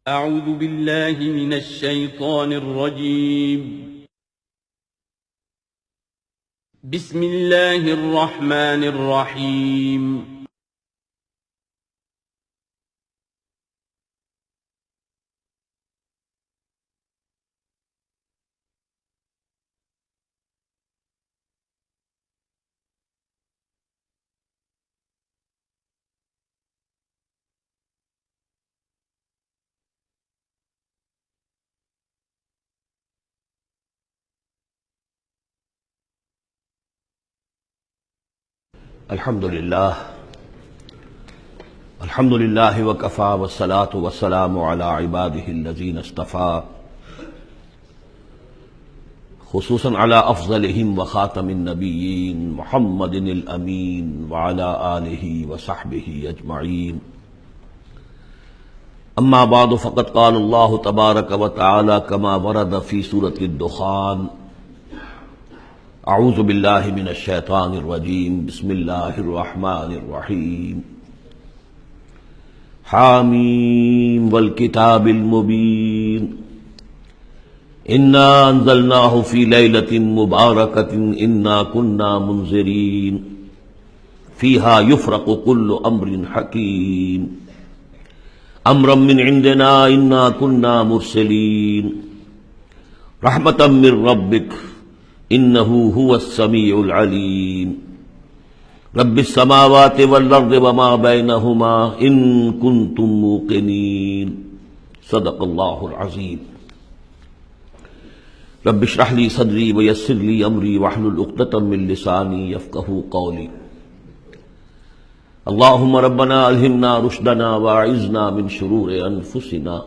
أعوذ بالله من الشيطان الرجيم. بسم الله الرحمن الرحيم. الحمد للہ وکفى والصلاة والسلام على عباده الذین اصطفى خصوصا على افضلهم وخاتم النبیین محمد الامین وعلى آلہ وصحبہ اجمعین. اما بعد فقد قال اللہ تبارک وتعالی كما ورد في سورة الدخان: اعوذ باللہ من الشیطان الرجیم بسم اللہ الرحمن الرحیم. حامیم والکتاب المبین انا انزلناہ فی لیلۃ مبارکۃ انا کنا منذرین فیہا یفرق کل امر حکیم امرا من عندنا انا کنا مرسلین رحمتا من ربک انہ هو السمیع العلیم. رب السماوات والارض وما بینہما ان کنتم موقنین. صدق اللہ العظیم. رب اشرح لی صدری ویسر لی امری واحلل عقدۃ من لسانی یفقہوا قولی. اللہم ربنا الہمنا رشدنا واعذنا من شرور انفسنا.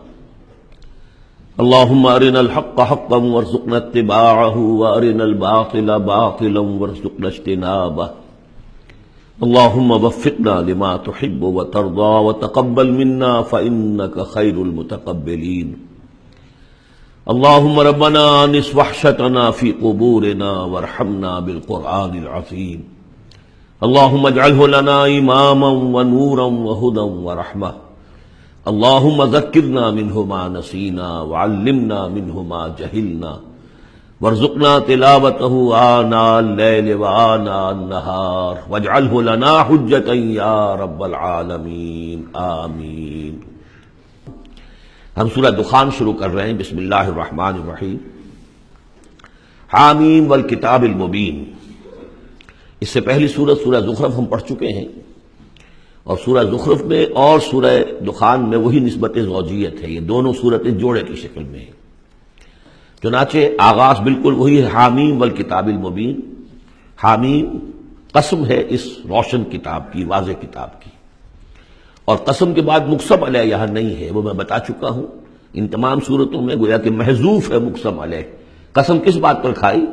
اللهم ارنا الحق حقا وارزقنا اتباعه وارنا الباطل باطلا وارزقنا اجتنابه. اللهم وفقنا لما تحب وترضى وتقبل منا فإنك خير المتقبلين. اللهم ربنا انس وحشتنا في قبورنا وارحمنا بالقرآن العظيم. اللهم اجعله لنا إماما ونورا وهدى ورحمة. اللهم ذکرنا منہ ما نسینا وعلمنا منہ ما جہلنا وارزقنا تلاوته آناء اللیل وآناء النہار واجعلہ لنا حجتا یا رب العالمین آمین. ہم سورہ دخان شروع کر رہے ہیں. بسم اللہ الرحمن الرحیم. حامیم والکتاب المبین. اس سے پہلی سورہ زخرف ہم پڑھ چکے ہیں، اور سورہ زخرف میں اور سورہ دخان میں وہی نسبت زوجیت ہے. یہ دونوں صورتیں جوڑے کی شکل میں ہیں. چنانچہ آغاز بالکل وہی ہے، حامیم والکتاب المبین. حامیم قسم ہے اس روشن کتاب کی، واضح کتاب کی، اور قسم کے بعد مقسم علیہ یہاں نہیں ہے، وہ میں بتا چکا ہوں. ان تمام صورتوں میں گویا کہ محذوف ہے مقسم علیہ. قسم کس بات پر کھائی؟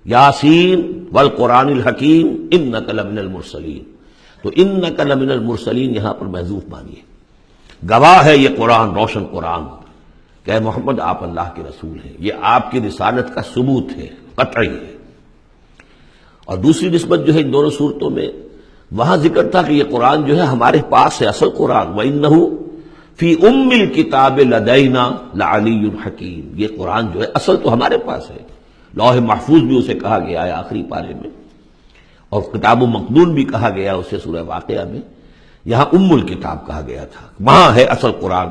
یاسین والقرآن الحکیم انک لمن المرسلین. تو انک لمن المرسلین یہاں پر محذوف مانی ہے. گواہ ہے یہ قرآن، روشن قرآن، کہ محمد آپ اللہ کے رسول ہیں. یہ آپ کی رسالت کا ثبوت ہے، قطعی ہے. اور دوسری نسبت جو ہے ان دونوں صورتوں میں، وہاں ذکر تھا کہ یہ قرآن جو ہے ہمارے پاس ہے، اصل قرآن. وَإِنَّهُ فِي أُمِّ الْكِتَابِ لَدَيْنَا لَعَلِيٌّ حَكِيمٌ. یہ قرآن جو ہے اصل تو ہمارے پاس ہے، لوح محفوظ بھی اسے کہا گیا ہے آخری پارے میں، اور کتاب و مقدون بھی کہا گیا اسے سورہ واقعہ میں. یہاں ام الکتاب کہا گیا تھا، وہاں ہے اصل قرآن.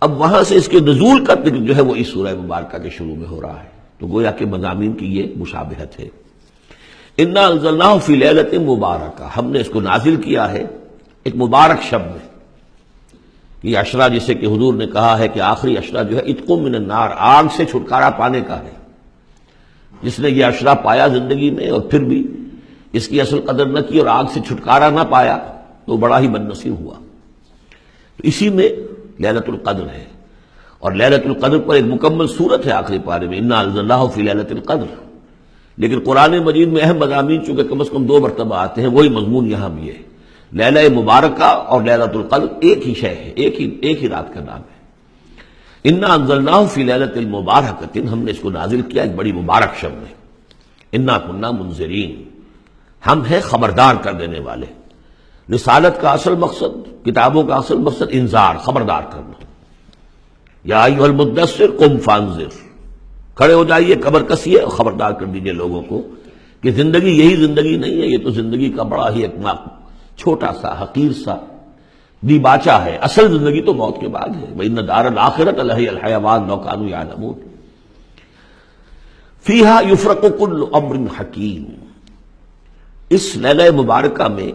اب وہاں سے اس کے نزول کا ذکر جو ہے وہ اس سورہ مبارکہ کے شروع میں ہو رہا ہے. تو گویا کہ مضامین کی یہ مشابہت ہے. انا انزلناہ فی لیلۃ مبارکہ. ہم نے اس کو نازل کیا ہے ایک مبارک شب میں. یہ عشرہ جسے کہ حضور نے کہا ہے کہ آخری عشرہ جو ہے اتق من النار، آگ سے چھٹکارا پانے کا ہے. جس نے یہ عشرہ پایا زندگی میں اور پھر بھی اس کی اصل قدر نہ کی اور آگ سے چھٹکارا نہ پایا تو بڑا ہی بد نصیب ہوا. تو اسی میں لیلۃ القدر ہے، اور لیلۃ القدر پر ایک مکمل سورت ہے آخری پارے میں، انا انزلناہ فی لیلۃ القدر. لیکن قرآن مجید میں اہم مضامین چونکہ کم از کم 2 مرتبہ آتے ہیں، وہی مضمون یہاں بھی ہے. لیلہ مبارکہ اور لیلۃ القدر ایک ہی شے ہے، ایک ہی رات کا نام ہے. انا انزلناہ فی لیلۃ المبارکۃ. ہم نے اس کو نازل کیا ایک بڑی مبارک شب میں. انا کنا منذرین. ہم ہیں خبردار کر دینے والے. رسالت کا اصل مقصد، کتابوں کا اصل مقصد انذار، خبردار کرنا. یا ایھا المدثر قم فانذر، کھڑے ہو جائیے، کمر کسیے اور خبردار کر دیجیے لوگوں کو کہ زندگی یہی زندگی نہیں ہے، یہ تو زندگی کا بڑا ہی ایک چھوٹا سا حقیر سا دیباچہ ہے، اصل زندگی تو موت کے بعد ہے۔ وَإِنَّ دَارَ الْآخِرَةَ لَهِيَ الْحَيَوَانُ لَوْ كَانُوا يَعْلَمُونَ فِيهَا يُفْرَقُ كُلُّ أَمْرٍ حَكِيمٍ، اس لیلہ مبارکہ میں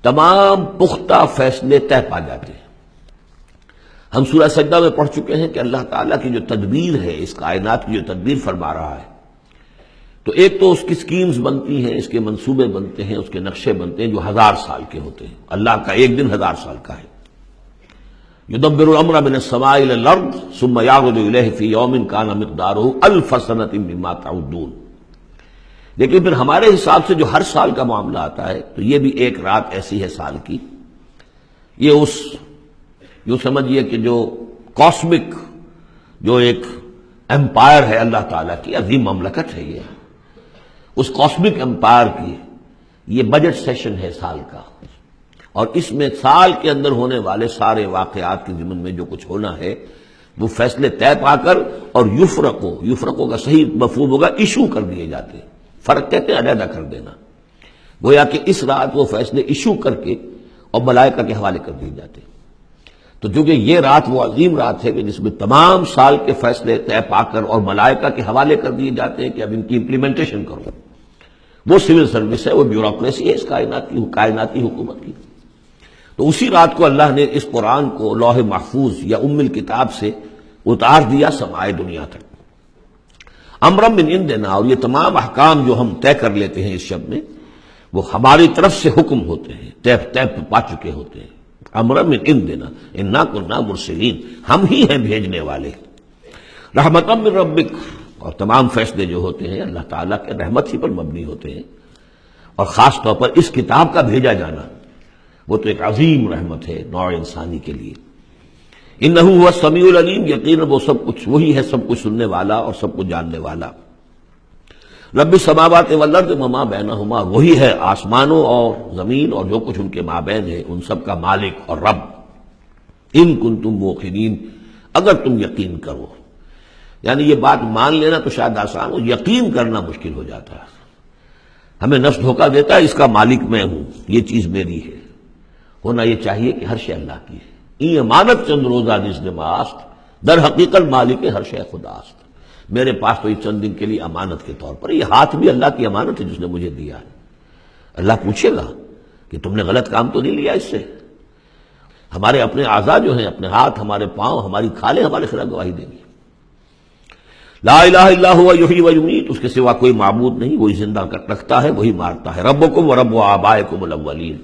تمام پختہ فیصلے طے پا جاتے ہیں۔ ہم سورہ سجدہ میں پڑھ چکے ہیں کہ اللہ تعالیٰ کی جو تدبیر ہے، اس کائنات کی جو تدبیر فرما رہا ہے، تو ایک تو اس کی سکیمز بنتی ہیں، اس کے منصوبے بنتے ہیں، اس کے نقشے بنتے ہیں جو 1000 سال کے ہوتے ہیں۔ اللہ کا ایک دن 1000 سال کا ہے۔ یدبر الامر من السماء الى الارض ثم يعرج الیہ فی یوم کان مقدارہ 1000 سنۃ مما تعدون، لیکن پھر ہمارے حساب سے جو ہر سال کا معاملہ آتا ہے تو یہ بھی ایک رات ایسی ہے سال کی، یہ اس یوں سمجھیے کہ جو کاسمک جو ایک امپائر ہے اللہ تعالیٰ کی عظیم مملکت ہے، یہ اس کاسمک امپائر کی یہ بجٹ سیشن ہے سال کا، اور اس میں سال کے اندر ہونے والے سارے واقعات کے ضمن میں جو کچھ ہونا ہے وہ فیصلے طے پا کر اور یفرقو کا صحیح مفہوم ہوگا ایشو کر دیے جاتے ہیں۔ فرق کہتے ہیں علیحدہ کر دینا، گویا کہ اس رات وہ فیصلے ایشو کر کے اور ملائکہ کے حوالے کر دیے جاتے ہیں۔ تو چونکہ یہ رات وہ عظیم رات ہے کہ جس میں تمام سال کے فیصلے طے پا کر اور ملائکہ کے حوالے کر دیے جاتے ہیں کہ اب ان کی امپلیمنٹیشن کرو، وہ سول سروس ہے، وہ بیوروکریسی ہے اس کائناتی حکومت کی۔ تو اسی رات کو اللہ نے اس قرآن کو لوح محفوظ یا ام الکتاب سے اتار دیا سمائے دنیا تک۔ امرا من عندنا، اور یہ تمام احکام جو ہم طے کر لیتے ہیں اس شب میں وہ ہماری طرف سے حکم ہوتے ہیں، طے پا چکے ہوتے ہیں۔ امرا من عندنا انا کنا مرسلین، ہم ہی ہیں بھیجنے والے۔ رحمتا من ربک، اور تمام فیصلے جو ہوتے ہیں اللہ تعالیٰ کے رحمت ہی پر مبنی ہوتے ہیں، اور خاص طور پر اس کتاب کا بھیجا جانا وہ تو ایک عظیم رحمت ہے نوع انسانی کے لیے۔ انہ هو السمیع العلیم، یقیناً وہ سب کچھ وہی ہے، سب کچھ سننے والا اور سب کچھ جاننے والا۔ رب السماوات والارض وما بینہما، وہی ہے آسمانوں اور زمین اور جو کچھ ان کے مابین ہے، ان سب کا مالک اور رب۔ ان کنتم موقنین، اگر تم یقین کرو، یعنی یہ بات مان لینا تو شاید آسان ہو، یقین کرنا مشکل ہو جاتا ہے۔ ہمیں نفس دھوکہ دیتا ہے اس کا مالک میں ہوں، یہ چیز میری ہے۔ ہونا یہ چاہیے کہ ہر شے اللہ کی ہے۔ این امانت چند روزہ نزد ماست، در حقیقت مالک ہر شے خداست، میرے پاس تو یہ چند دن کے لیے امانت کے طور پر، یہ ہاتھ بھی اللہ کی امانت ہے جس نے مجھے دیا ہے۔ اللہ پوچھے گا کہ تم نے غلط کام تو نہیں لیا اس سے۔ ہمارے اپنے اعضاء جو ہیں، اپنے ہاتھ، ہمارے پاؤں، ہماری کھالیں ہمارے خلاف گواہی دیں گی۔ لا الہ الا هو یحیی و یمیت، اس کے سوا کوئی معبود نہیں، وہی زندہ رکھتا ہے، وہی مارتا ہے۔ ربکم و رب آبائکم الاولین،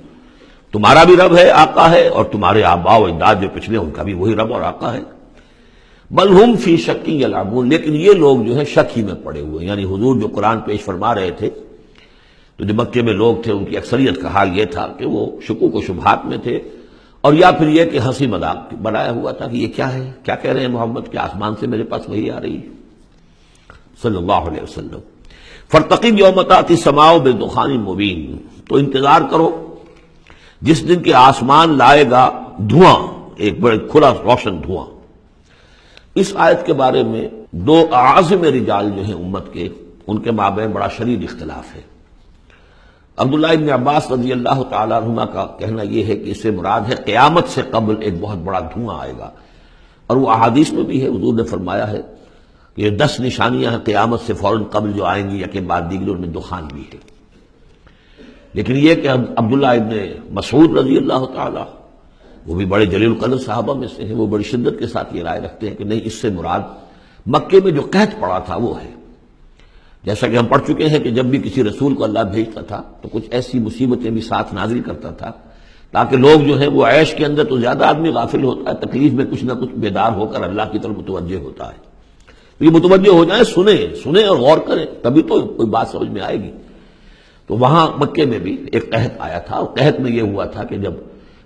تمہارا بھی رب ہے، آقا ہے، اور تمہارے آباء و اجداد جو پچھلے ان کا بھی وہی رب اور آقا ہے۔ بل ہم فی شک یلعبون، لیکن یہ لوگ جو ہیں شک ہی میں پڑے ہوئے ہیں۔ یعنی حضور جو قرآن پیش فرما رہے تھے تو جو مکے میں لوگ تھے ان کی اکثریت کا حال یہ تھا کہ وہ شکوک و شبہات میں تھے، اور یا پھر یہ کہ ہنسی مذاق بنایا ہوا تھا کہ یہ کیا ہے، کیا کہہ رہے ہیں محمد، کہ آسمان سے میرے پاس وہی آ رہی ہے صلی اللہ علیہ وسلم۔ فارتقب یوم تأتی السماء بدخان مبین، تو انتظار کرو جس دن کہ آسمان لائے گا دھواں، ایک بڑے کھلا روشن دھواں۔ اس آیت کے بارے میں دو اعظم رجال جو ہیں امت کے، ان کے مابین بڑا شدید اختلاف ہے۔ عبداللہ ابن عباس رضی اللہ تعالیٰ عنہما کا کہنا یہ ہے کہ اس سے مراد ہے قیامت سے قبل ایک بہت بڑا دھواں آئے گا، اور وہ احادیث میں بھی ہے، حضور نے فرمایا ہے کہ یہ 10 نشانیاں ہیں قیامت سے فوراً قبل جو آئیں گی، یکے بعد دیگر، ان میں دخان بھی ہے۔ لیکن یہ کہ عبداللہ ابن مسعود رضی اللہ تعالیٰ، وہ بھی بڑے جلیل القدر صحابہ میں سے ہیں، وہ بڑی شدت کے ساتھ یہ رائے رکھتے ہیں کہ نہیں، اس سے مراد مکے میں جو قحط پڑا تھا وہ ہے۔ جیسا کہ ہم پڑھ چکے ہیں کہ جب بھی کسی رسول کو اللہ بھیجتا تھا تو کچھ ایسی مصیبتیں بھی ساتھ نازل کرتا تھا تاکہ لوگ جو ہیں وہ عیش کے اندر تو زیادہ آدمی غافل ہوتا ہے، تکلیف میں کچھ نہ کچھ بیدار ہو کر اللہ کی طرف متوجہ ہوتا ہے۔ تو یہ متوجہ ہو جائیں، سنیں اور غور کریں، تبھی تو کوئی بات سمجھ میں آئے گی۔ تو وہاں مکے میں بھی ایک قحط آیا تھا، اور قحط میں یہ ہوا تھا کہ جب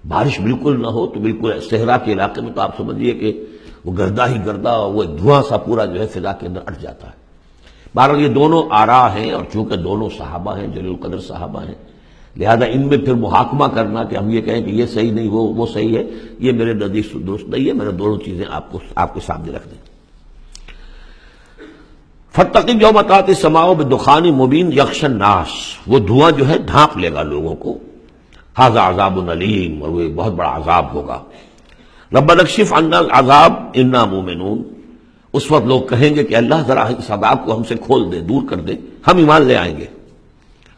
بارش بالکل نہ ہو تو بالکل صحرا کے علاقے میں تو آپ سمجھیے کہ وہ گردہ ہی گردہ، وہ ایک دھواں سا پورا جو ہے فضا کے اندر اٹھ جاتا ہے۔ بہرحال یہ دونوں آراء ہیں، اور چونکہ دونوں صحابہ ہیں، جلیل القدر صحابہ ہیں، لہذا ان میں پھر محاکمہ کرنا کہ ہم یہ کہیں کہ یہ صحیح نہیں وہ صحیح ہے، یہ میرے نزدیک درست نہیں ہے۔ میں نے دونوں چیزیں آپ کے سامنے رکھ دیں۔ فَاتَّقِ يَوْمَ تَأْتِي السَّمَاءُ بِدُخَانٍ مُبِينٍ يَغْشَى النَّاسَ، وہ دھواں جو ہے ڈھانپ لے گا لوگوں کو۔ ھذا عذاب علیم، اور وہ ایک بہت بڑا عذاب ہوگا۔ رَبَّنَا اكْشِفْ عَنَّا الْعَذَابَ إِنَّا مُؤْمِنُونَ، اس وقت لوگ کہیں گے کہ اللہ ذرا اس عذاب کو ہم سے کھول دے، دور کر دے، ہم ایمان لے آئیں گے۔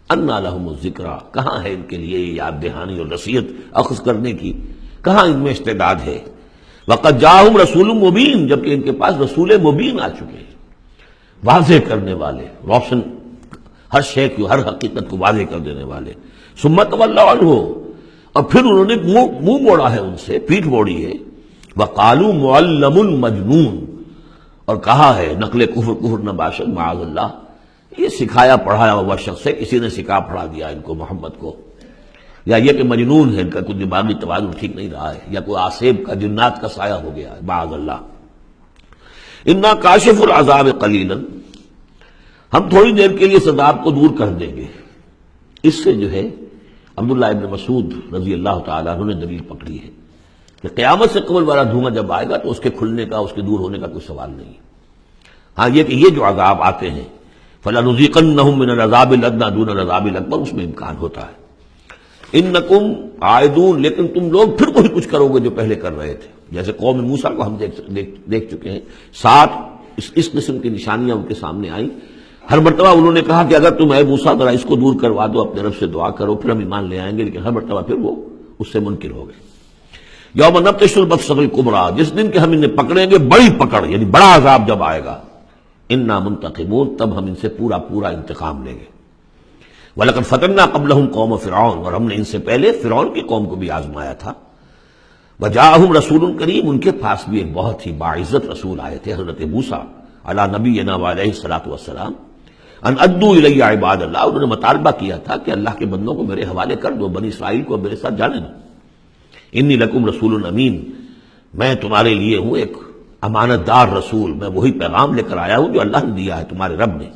اَنَّىٰ لَهُمُ الذِّكْرَىٰ، کہاں ہے ان کے لیے یاد دہانی اور نصیحت اخذ کرنے کی، کہاں ان میں استعداد ہے۔ وَقَدْ جَاءَهُمْ رَسُولٌ مُبِينٌ، جبکہ ان کے پاس رسول مبین آ چکے ہیں، واضح کرنے والے، روشن، ہر شے کی ہر حقیقت کو واضح کر دینے والے۔ ثُمَّ تَوَلَّوْا عَنْهُ، اور پھر انہوں نے منہ موڑا ہے ان سے، پیٹھ موڑی ہے۔ وَقَالُوا مُعَلَّمٌ مَجْنُونٌ، اور کہا ہے نقل کفر نباشد معاذ اللہ، یہ سکھایا پڑھایا ہوا شخص ہے، کسی نے سکھا پڑھا دیا ان کو، محمد کو، یا یہ کہ مجنون ہے، ان کا کوئی دماغی توازن ٹھیک نہیں رہا ہے، یا کوئی آصیب کا جنات کا سایہ ہو گیا ہے معاذ اللہ۔ انا کاشف العذاب قلیلا، ہم تھوڑی دیر کے لیے اس عذاب کو دور کر دیں گے۔ اس سے جو ہے عبداللہ ابن مسعود رضی اللہ تعالیٰ عنہ نے دلیل پکڑی ہے کہ قیامت سے قبل والا دھواں جب آئے گا تو اس کے کھلنے کا، اس کے دور ہونے کا کوئی سوال نہیں۔ ہاں یہ کہ یہ جو عذاب آتے ہیں فَلَنُذِيقَنَّهُم مِّنَ الْعَذَابِ الْأَدْنَىٰ دُونَ الْعَذَابِ الْأَكْبَرِ، اس میں امکان ہوتا ہے۔ اِنَّكُمْ عَائِدُونَ، لیکن تم لوگ پھر وہی کچھ کرو گے جو پہلے کر رہے تھے، جیسے قوم موسیٰ کو ہم دیکھ چکے ہیں، 7 اس قسم کی نشانیاں ان کے سامنے آئیں۔ ہر مرتبہ انہوں نے کہا کہ اگر تم اے موسیٰ ذرا اس کو دور کروا دو، اپنے رب سے دعا کرو، پھر ہم ایمان لے آئیں گے، لیکن ہر مرتبہ پھر وہ اس سے منکر ہو گئے۔ یوم نبطش البطشۃ الکبریٰ، جس دن کہ ہم انہیں پکڑیں گے بڑی پکڑ، یعنی بڑا عذاب جب آئے گا، انا منتقمون، تب ہم ان سے پورا انتقام لیں گے۔ وَلَقَدْ فَتَنَّا قَبْلَهُمْ قَوْمَ فِرْعَوْنَ، اور ہم نے ان سے پہلے فرعون کی قوم کو بھی آزمایا تھا۔ وَجَاءَهُمْ رَسُولٌ كَرِيمٌ، ان کے پاس بھی ایک بہت ہی باعزت رسول آئے تھے، حضرت موسیٰ علی نبینا وعلیہ الصلاۃ والسلام، ان ادوا الی عباد اللہ، انہوں نے مطالبہ کیا تھا کہ اللہ کے بندوں کو میرے حوالے کر دو، بنی اسرائیل کو میرے ساتھ جانے دو۔ انی لکم رسول امین، میں تمہارے لیے ہوں ایک امانت دار رسول، میں وہی پیغام لے کر آیا ہوں جو اللہ نے دیا ہے تمہارے رب نے۔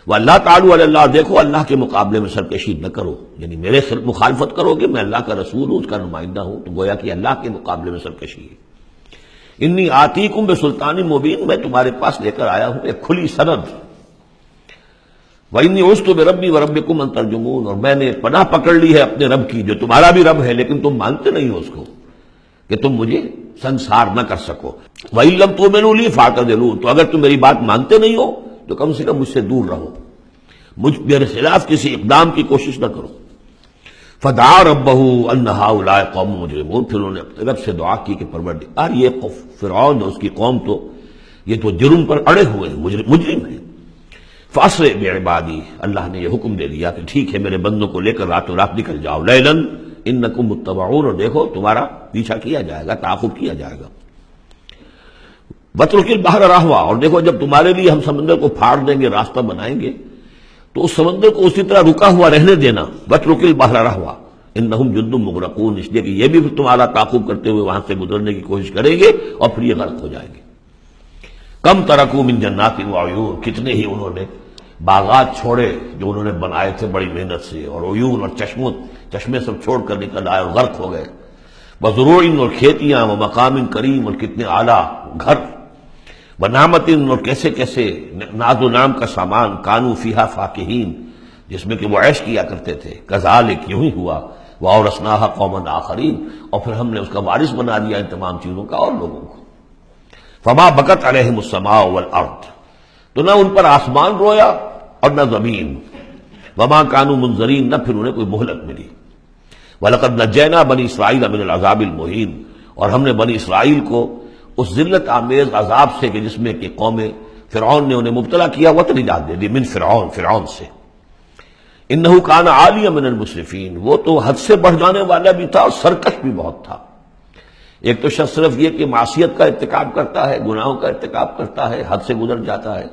وَاللَّهُ تَعَالَوْا عَلَى اللَّهِ، دیکھو اللہ کے مقابلے میں سرکشی نہ کرو، یعنی میرے مخالفت کرو گے، میں اللہ کا رسول ہوں، اس کا نمائندہ ہوں، تو گویا کہ اللہ کے مقابلے میں سرکشی ہے۔ انی آتیکم بسلطان مبین، میں تمہارے پاس لے کر آیا ہوں ایک کھلی سند۔ وَإِنِّي عُذْتُ بِرَبِّي وَرَبِّكُمْ أَن تَرْجُمُونِ، اور میں نے پناہ پکڑ لی ہے اپنے رب کی جو تمہارا بھی رب ہے، لیکن تم مانتے نہیں ہو اس کو، کہ تم مجھے سنسار نہ کر سکو۔ وَإِن لَّمْ تُؤْمِنُوا لِي فَاعْتَزِلُونِ، تو اگر تم میری بات مانتے نہیں ہو تو کم سے کم مجھ سے دور رہو، میرے خلاف کسی اقدام کی کوشش نہ کرو۔ فَدَعَا رَبَّهُ أَنَّ هَٰؤُلَاءِ قَوْمٌ مُجْرِمُونَ، پھر انہوں نے اپنے رب سے دعا کی کہ پروردگار یہ فرعون اور اس کی قوم تو یہ تو جرم پر اڑے ہوئے ہیں، مجرم ہیں۔ فَأَسْرِ بِعِبَادِي، اللہ نے یہ حکم دے دیا کہ ٹھیک ہے میرے بندوں کو لے کر راتوں رات نکل جاؤ، لیلاً انکم متبعون، اور دیکھو تمہارا پیچھا کیا جائے گا، تعاقب کیا جائے گا۔ وَاتْرُكِ الْبَحْرَ رَهْوًا، اور دیکھو جب تمہارے لیے ہم سمندر کو پھاڑ دیں گے، راستہ بنائیں گے، تو اس سمندر کو اسی طرح رکا ہوا رہنے دینا۔ وَاتْرُكِ الْبَحْرَ رَهْوًا إِنَّهُمْ جُندٌ مُغْرَقُونَ، اس لیے کہ یہ بھی تمہارا تعاقب کرتے ہوئے وہاں سے گزرنے کی کوشش کریں گے اور پھر یہ غرق ہو جائیں گے۔ کم ترکوا من جنات وعیون، کتنے ہی انہوں نے باغات چھوڑے جو انہوں نے بنائے تھے بڑی محنت سے، اور عیون اور چشمے سب چھوڑ کر نکل آئے اور غرق ہو گئے۔ وزروع، اور کھیتیاں، ومقام کریم، اور کتنے اعلیٰ گھر، ونعمت، اور کیسے کیسے ناز و نام کا سامان، کانوا فیہا فاکہین، جس میں کہ وہ عیش کیا کرتے تھے۔ کذالک، یوں ہی ہوا، وَأَوْرَثْنَاهَا قَوْمًا آخَرِينَ، اور پھر ہم نے اس کا وارث بنا دیا ان تمام چیزوں کا اور لوگوں کو۔ فما بکت علیہم السماء والارض، تو نہ ان پر آسمان رویا اور نہ زمین۔ وما کانوا منظرین، نہ پھر انہیں کوئی مہلت ملی۔ وَلَقَدْ نَجَّيْنَا بَنِي إِسْرَائِيلَ مِنَ الْعَذَابِ الْمُهِينِ، اور ہم نے بنی اسرائیل کو اس ذلت آمیز عذاب سے کہ جس میں کہ قوم فرعون نے انہیں مبتلا کیا ہوا تھا، نجات دے دی، من فرعون سے۔ انہ کان عالیہ من المسرفین، وہ تو حد سے بڑھ جانے والا بھی تھا اور سرکش بھی بہت تھا۔ ایک تو شخص صرف یہ کہ معصیت کا ارتکاب کرتا ہے، گناہوں کا ارتکاب کرتا ہے، حد سے گزر جاتا ہے،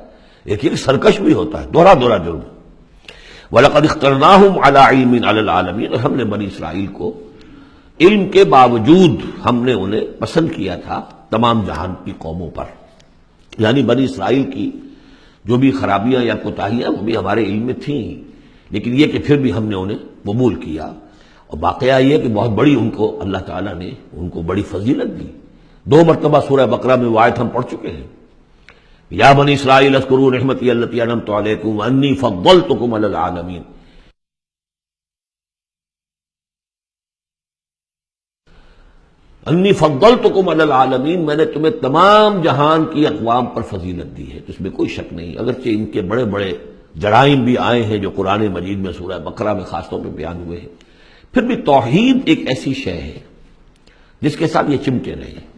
ایک یہ سرکش بھی ہوتا ہے، دوہرا جرم۔ وَلَقَدْ اخْتَرْنَاهُمْ عَلَىٰ عِلْمٍ عَلَى الْعَالَمِينَ، اور ہم نے بنی اسرائیل کو علم کے باوجود ہم نے انہیں پسند کیا تھا تمام جہان کی قوموں پر، یعنی بنی اسرائیل کی جو بھی خرابیاں یا کوتاہیاں وہ بھی ہمارے علم میں تھیں، لیکن یہ کہ پھر بھی ہم نے انہیں قبول کیا، اور واقعہ یہ کہ بہت بڑی ان کو اللہ تعالیٰ نے ان کو بڑی فضیلت دی۔ 2 مرتبہ سورہ بقرہ میں وہ آیت ہم پڑھ چکے ہیں، یا بنی اسرائیل اذکروا نعمتی التی انعمت علیکم وانی فضلتکم علی العالمین۔ انی فضلتکم علی العالمین، میں نے تمہیں تمام جہان کی اقوام پر فضیلت دی ہے، تو اس میں کوئی شک نہیں، اگرچہ ان کے بڑے بڑے جرائم بھی آئے ہیں جو قرآن مجید میں سورہ بقرہ میں خاص طور پہ بیان ہوئے ہیں، پھر بھی توحید ایک ایسی شے ہے جس کے ساتھ یہ چمٹے رہے ہیں۔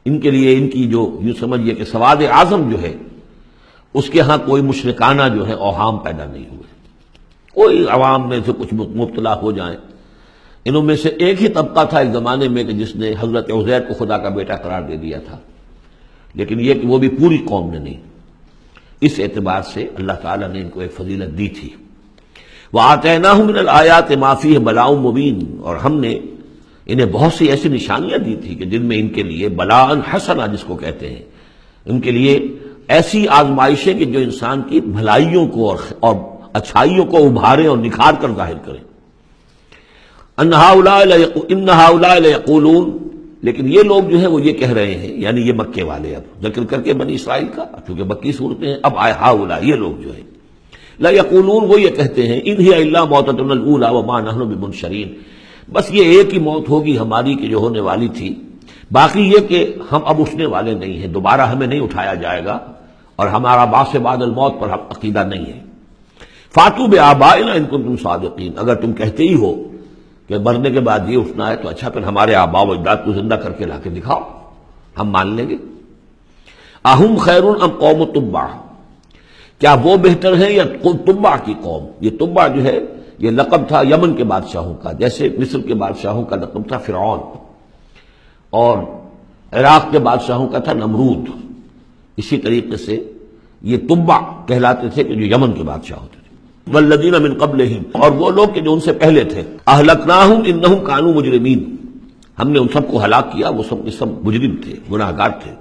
ان کے لیے ان کی جو یوں سمجھیے کہ سواد اعظم جو ہے اس کے ہاں کوئی مشرکانہ جو ہے اوہام پیدا نہیں ہوئے، کوئی عوام میں سے کچھ مبتلا ہو جائیں۔ انہوں میں سے ایک ہی طبقہ تھا ایک زمانے میں کہ جس نے حضرت عزیر کو خدا کا بیٹا قرار دے دیا تھا، لیکن یہ کہ وہ بھی پوری قوم نے نہیں۔ اس اعتبار سے اللہ تعالیٰ نے ان کو ایک فضیلت دی تھی۔ وَآتَيْنَاهُم مِّنَ الْآيَاتِ مَا فِيهِ بَلَاءٌ مُّبِينٌ، اور ہم نے انہیں بہت سی ایسی نشانیاں دی تھی کہ جن میں ان کے لیے بلاء حسنہ جس کو کہتے ہیں، ان کے لیے ایسی آزمائشیں کہ جو انسان کی بھلائیوں کو اور اچھائیوں کو ابھارے اور نکھار کر ظاہر کریں۔ ان هؤلاء ليقولون، لیکن یہ لوگ جو ہیں وہ یہ کہہ رہے ہیں، یعنی یہ مکے والے، اب ذکر کر کے بنی اسرائیل کا، چونکہ مکی صورتیں ہیں، اب آئے ہؤلاء، یہ لوگ جو ہیں لا یقولون، وہ یہ کہتے ہیں ان ہی الا موتتنا الاولی وما نحن بمنشرین، بس یہ ایک ہی موت ہوگی ہماری کہ جو ہونے والی تھی، باقی یہ کہ ہم اب اٹھنے والے نہیں ہیں، دوبارہ ہمیں نہیں اٹھایا جائے گا، اور ہمارا بعث بعد الموت پر عقیدہ نہیں ہے۔ فاتوا بآبائنا ان کنتم صادقین، اگر تم کہتے ہی ہو کہ مرنے کے بعد یہ اٹھنا ہے تو اچھا پھر ہمارے آباء و اجداد کو زندہ کر کے لا کے دکھاؤ، ہم مان لیں گے۔ اہم خیر ام قوم تبع، کیا وہ بہتر ہیں یا تبع کی قوم؟ یہ تبع جو ہے یہ لقب تھا یمن کے بادشاہوں کا، جیسے مصر کے بادشاہوں کا لقب تھا فرعون، اور عراق کے بادشاہوں کا تھا نمرود، اسی طریقے سے یہ تبع کہلاتے تھے کہ جو یمن کے بادشاہ ہوتے تھے۔ والذین من قبلہم، اور وہ لوگ کہ جو ان سے پہلے تھے، اہلکناہم انہم کانوا مجرمین، ہم نے ان سب کو ہلاک کیا، وہ سب مجرم تھے، گناہگار تھے۔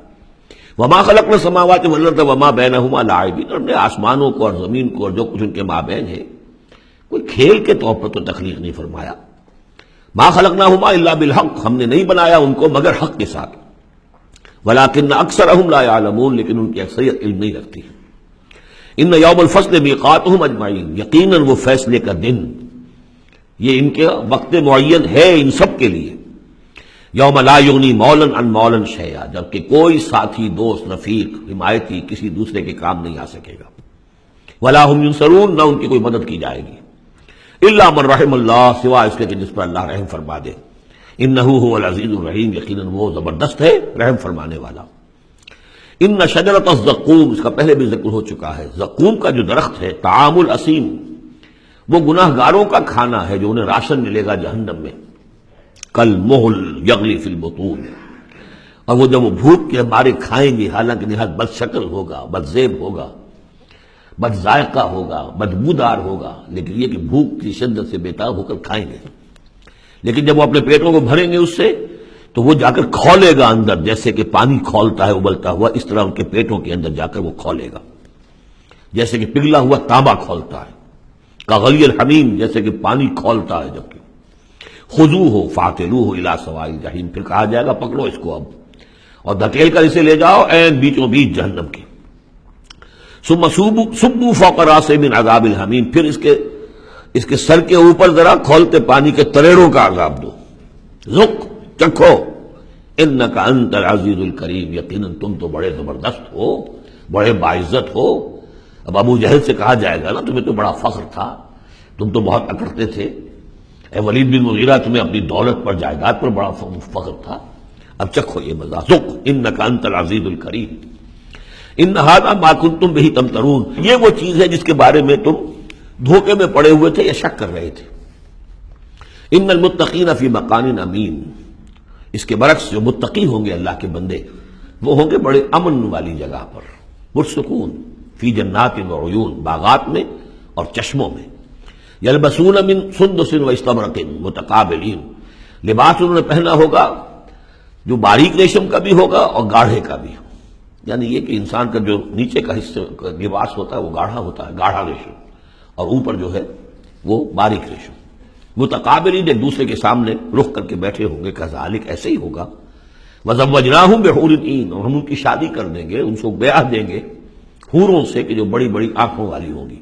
وما خلقنا السماوات والارض وما بینہما لاعبین، اور ہم نے آسمانوں کو اور زمین کو اور جو کچھ ان کے مابین ہے کوئی کھیل کے طور پر تو تخلیق نہیں فرمایا۔ ما خلقناہما الا بالحق، ہم نے نہیں بنایا ان کو مگر حق کے ساتھ۔ ولکن اکثرہم لا یعلمون، لیکن ان کی اکثریت علم نہیں رکھتی۔ ان یوم الفصل میقاتہم اجمعین، یقیناً وہ فیصلے کا دن، یہ ان کے وقت معین ہے ان سب کے لیے۔ یوم لا یغنی مولا عن مولا شیئا، جبکہ کوئی ساتھی، دوست، رفیق، حمایتی کسی دوسرے کے کام نہیں آ سکے گا۔ ولا هم ینصرون، نہ ان کی کوئی مدد کی جائے گی۔ الا من رحم اللہ، سوائے اس کے کہ جس پر اللہ رحم فرما دے۔ انہ هو العزیز الرحیم، یقیناً وہ زبردست ہے رحم فرمانے والا۔ ان شجرۃ الزقوم، اس کا پہلے بھی ذکر ہو چکا ہے، زقوم کا جو درخت ہے، طعام الاسیم، وہ گناہ گاروں کا کھانا ہے جو انہیں راشن ملے گا جہنم میں، کالمہل یغلی فی البطون، اور وہ جب وہ بھوک کے مارے کھائیں گے، حالانکہ نہایت بد شکل ہوگا، بد زیب ہوگا، بد ذائقہ ہوگا، بدبودار ہوگا، لیکن یہ کہ بھوک کی شدت سے بیتاب ہو کر کھائیں گے، لیکن جب وہ اپنے پیٹوں کو بھریں گے اس سے تو وہ جا کر کھولے گا اندر، جیسے کہ پانی کھولتا ہے ابلتا ہوا، اس طرح ان کے پیٹوں کے اندر جا کر وہ کھولے گا، جیسے کہ پگھلا ہوا تانبا کھولتا ہے، کغلی الحمیم، جیسے کہ پانی کھولتا ہے جب کہ خذوہ فاعتلوہ الی سواء الجحیم، پھر کہا جائے گا پکڑو اس کو اب اور دھکیل کر اسے لے جاؤ عین بیچوں بیچ جہنم کے۔ ثم صبوا فوق راسہ من عذاب الحمیم، پھر اس کے سر کے اوپر ذرا کھولتے پانی کے تریڑوں کا عذاب دو، ذق، چکھو، انک انت العزیز الکریم، یقیناً تم تو بڑے زبردست ہو، بڑے باعزت ہو۔ اب ابو جہل سے کہا جائے گا نا تمہیں تو بڑا فخر تھا، تم تو بہت اکڑتے تھے، اے ولید بن مغیرہ تمہیں اپنی دولت پر، جائیداد پر بڑا فخر تھا، اب چکھو یہ مزہ، ذق انک انت العزیز الکریم، ان ھذا ما کنتم بہ تمترون، یہ وہ چیز ہے جس کے بارے میں تم دھوکے میں پڑے ہوئے تھے یا شک کر رہے تھے۔ ان المتقین فی مقام امین، اس کے برعکس جو متقی ہوں گے اللہ کے بندے، وہ ہوں گے بڑے امن والی جگہ پر، پرسکون، فی جنات و عیون، باغات میں اور چشموں میں، یلبسون من سندس و استبرق متقابلین، لباس انہوں نے پہنا ہوگا جو باریک ریشم کا بھی ہوگا اور گاڑھے کا بھی، یعنی یہ کہ انسان کا جو نیچے کا حصہ لباس ہوتا ہے وہ گاڑھا ہوتا ہے، گاڑھا ریشم، اور اوپر جو ہے وہ باریک ریشم، متقابلین ایک دوسرے کے سامنے رخ کر کے بیٹھے ہوں گے، کذالک ایسے ہی ہوگا، وزوجناہم بحور عین، اور ہم ان کی شادی کر دیں گے، ان کو بیاہ دیں گے حوروں سے کہ جو بڑی بڑی آنکھوں والی ہوں گی،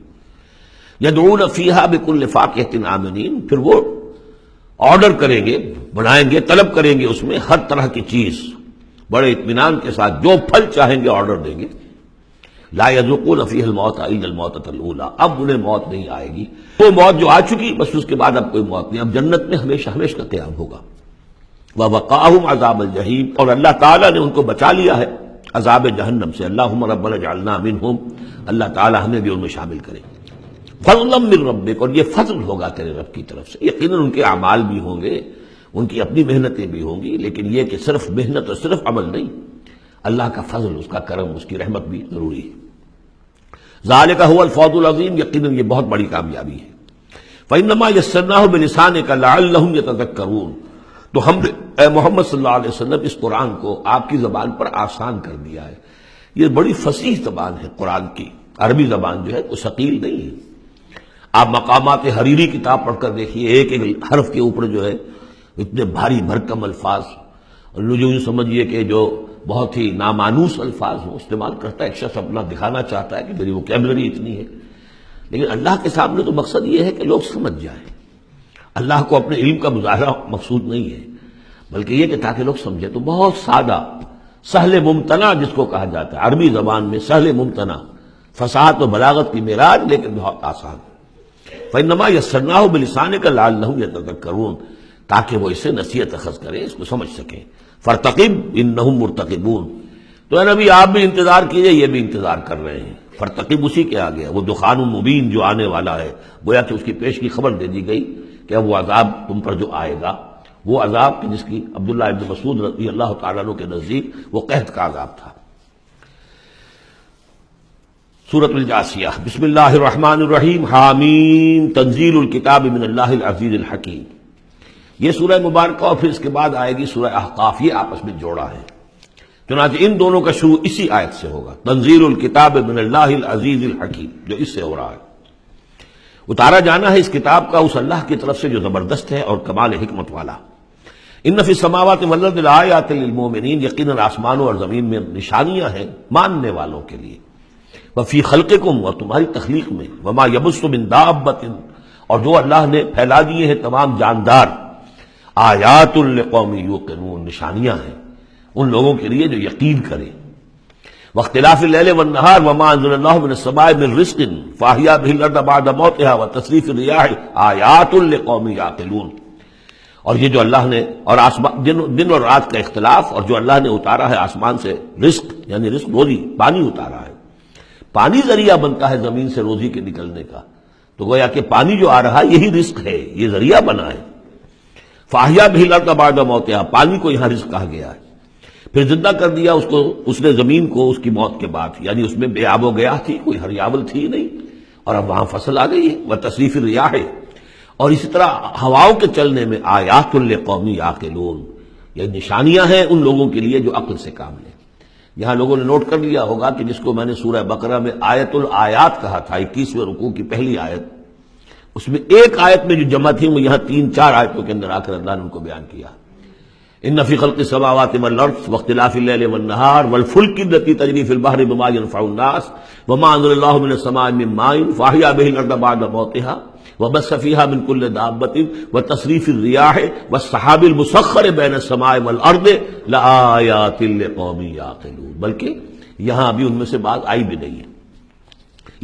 یدعون فیہا بکل فاکہۃ آمنین، پھر وہ آرڈر کریں گے، بنائیں گے، طلب کریں گے اس میں ہر طرح کی چیز بڑے اطمینان کے ساتھ، جو پھل چاہیں گے آرڈر دیں گے، لا یذوقون فیہا الموت الا الموتۃ الاولی، اب انہیں موت نہیں آئے گی، وہ موت جو آ چکی بس اس کے بعد اب کوئی موت نہیں، اب جنت میں ہمیشہ ہمیشہ کا قیام ہوگا۔ وَوَقَاهُمْ عَذَابَ الْجَحِيمِ، اور اللہ تعالیٰ نے ان کو بچا لیا ہے عذاب جہنم سے، اللہم ربنا اجعلنا منہم، اللہ تعالیٰ ہمیں بھی ان میں شامل کرے۔ فضلا من ربک، اور یہ فضل ہوگا تیرے رب کی طرف سے، یقیناً ان کے اعمال بھی ہوں گے، ان کی اپنی محنتیں بھی ہوں گی، لیکن یہ کہ صرف محنت اور صرف عمل نہیں، اللہ کا فضل، اس کا کرم، اس کی رحمت بھی ضروری ہے۔ ذالک هو الفوز العظیم، یقیناً یہ بہت بڑی کامیابی ہے۔ فإنما یسرناہ بلسانک لعلہم یتذکرون، تو ہم نے اے محمد صلی اللہ علیہ وسلم اس قرآن کو آپ کی زبان پر آسان کر دیا ہے۔ یہ بڑی فصیح زبان ہے قرآن کی، عربی زبان جو ہے کوئی ثقیل نہیں ہے۔ آپ مقامات حریری کتاب پڑھ کر دیکھیے، ایک ایک حرف کے اوپر جو ہے اتنے بھاری بھرکم الفاظ، اور جو سمجھیے کہ جو بہت ہی نامانوس الفاظ ہوں استعمال کرتا ہے، ایک شخص اپنا دکھانا چاہتا ہے کہ میری ووکیبلری اتنی ہے، لیکن اللہ کے سامنے تو مقصد یہ ہے کہ لوگ سمجھ جائیں۔ اللہ کو اپنے علم کا مظاہرہ مقصود نہیں ہے، بلکہ یہ کہ تاکہ لوگ سمجھیں۔ تو بہت سادہ، سہل ممتنع جس کو کہا جاتا ہے عربی زبان میں، سہل ممتنع، فصاحت و بلاغت کی معراج، لیکن بہت آسان۔ فإنما یسرناہ بلسانک لعلہم یتذکرون، تاکہ وہ اسے نصیحت اخذ کریں، اس کو سمجھ سکیں۔ فرتقب انہم مرتقبون، تو اے نبی آپ بھی انتظار کیجئے، یہ بھی انتظار کر رہے ہیں۔ فرتقب اسی کے آگے وہ دخان مبین جو آنے والا ہے، گویا کہ اس کی پیش کی خبر دے دی گئی کہ وہ عذاب تم پر جو آئے گا، وہ عذاب کہ جس کی عبداللہ ابن مسعود رضی اللہ تعالیٰ عنہ کے نزدیک وہ قحط کا عذاب تھا۔ سورۃ الجاثیہ، بسم اللہ الرحمن الرحیم، حامیم، تنزیل الکتاب من اللہ العزیز الحکیم۔ یہ سورہ مبارکہ اور پھر اس کے بعد آئے گی سورہ احقاف، یہ آپس میں جوڑا ہے، چنانچہ ان دونوں کا شروع اسی آیت سے ہوگا، تنزیل الکتاب من اللہ العزیز الحکیم، جو اس سے ہو رہا ہے۔ اتارا جانا ہے اس کتاب کا اس اللہ کی طرف سے جو زبردست ہے اور کمال حکمت والا۔ ان فی السماوات والارض لآیات للمؤمنین، یقیناً آسمانوں اور زمین میں نشانیاں ہیں ماننے والوں کے لیے۔ وفی خلقکم، اور تمہاری تخلیق میں، وما یبث من دابۃ، اور جو اللہ نے پھیلا دیے ہیں تمام جاندار، آیات لقوم یوقنون، نشانیاں ہیں ان لوگوں کے لیے جو یقین کریں۔ واختلاف اللیل والنہار وما انزل اللہ من السماء من رزق فاحیا به الارض بعد موتها وتصریف الریاح آیات لقوم یعقلون، اور یہ جو اللہ نے، اور دن اور رات کا اختلاف، اور جو اللہ نے اتارا ہے آسمان سے رزق، یعنی رزق روزی، پانی اتارا ہے، پانی ذریعہ بنتا ہے زمین سے روزی کے نکلنے کا، تو گویا کہ پانی جو آ رہا ہے یہی رزق ہے، یہ ذریعہ بنا ہے۔ فاحیا به الارض بعد موتها، پانی کو یہاں رزق کہا گیا ہے۔ پھر زندہ کر دیا اس کو، اس نے زمین کو اس کی موت کے بعد، یعنی اس میں بے آب و گیا تھی، کوئی ہریاول تھی نہیں، اور اب وہاں فصل آ گئی ہے۔ وتصریف الریاح، اور اسی طرح ہواؤں کے چلنے میں آیات لقوم یعقلون، یہ نشانیاں ہیں ان لوگوں کے لیے جو عقل سے کام لیں۔ یہاں لوگوں نے نوٹ کر لیا ہوگا کہ جس کو میں نے سورہ بقرہ میں آیت الآیات کہا تھا، 21ویں رکوع کی پہلی آیت، اس میں ایک آیت میں جو جمع تھی وہ یہاں 3-4 آیتوں کے اندر آ کر اللہ نے ان کو بیان کیا۔ ان فی خلق السماوات والارض واختلاف اللیل والنہار والفلک التی تجری فی البحر بما ينفع الناس وما انزل اللہ من السماء من ماء فاحیا به الارض بعد موتها وبث فيها من كل دابة وتصريف الرياح والسحاب المسخر بين السماء والارض لآیات لقوم یعقلون، بلکہ یہاں ابھی ان میں سے بات آئی بھی نہیں ہے،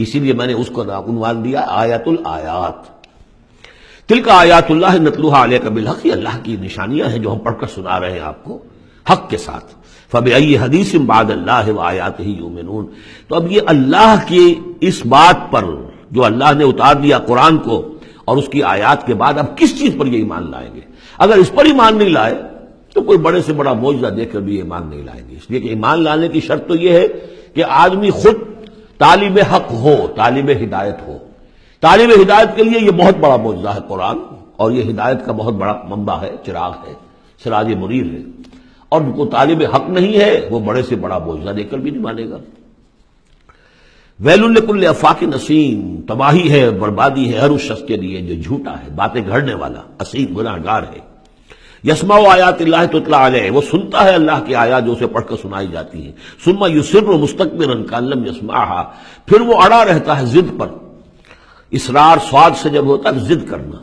اسی لیے میں نے اس کو عنوان دیا آیات الآیات۔ تلک آیات اللہ نتلوها علیک بالحق، یہ اللہ کی نشانیاں ہیں جو ہم پڑھ کر سنا رہے ہیں آپ کو حق کے ساتھ۔ فبأی حدیث بعد اللہ وآیاتہ یؤمنون، تو اب یہ اللہ کی اس بات پر جو اللہ نے اتار دیا قرآن کو اور اس کی آیات کے بعد اب کس چیز پر یہ ایمان لائیں گے؟ اگر اس پر ایمان نہیں لائے تو کوئی بڑے سے بڑا معجزہ دیکھ کر بھی ایمان نہیں لائیں گے، اس لیے کہ ایمان لانے کی شرط تو یہ ہے کہ آدمی خود طالب حق ہو، طالب ہدایت ہو۔ طالب ہدایت کے لیے یہ بہت بڑا معجزہ ہے قرآن، اور یہ ہدایت کا بہت بڑا منبع ہے، چراغ ہے، سراج منیر ہے، اور جو طالب حق نہیں ہے وہ بڑے سے بڑا معجزہ دیکھ کر بھی نہیں مانے گا۔ ویل لکل افاک نسیم، تباہی ہے، بربادی ہے ہر اس شخص کے لیے جو جھوٹا ہے، باتیں گھڑنے والا، اسیم گناہگار ہے۔ یسمع آیات اللہ تتلی علیہ، وہ سنتا ہے اللہ کی آیات جو اسے پڑھ کر سنائی جاتی ہیں۔ ثم یصر مستکبرا کأن لم یسمعها، پھر وہ اڑا رہتا ہے ضد پر، اصرار صاد سے جب ہوتا ہے ضد کرنا،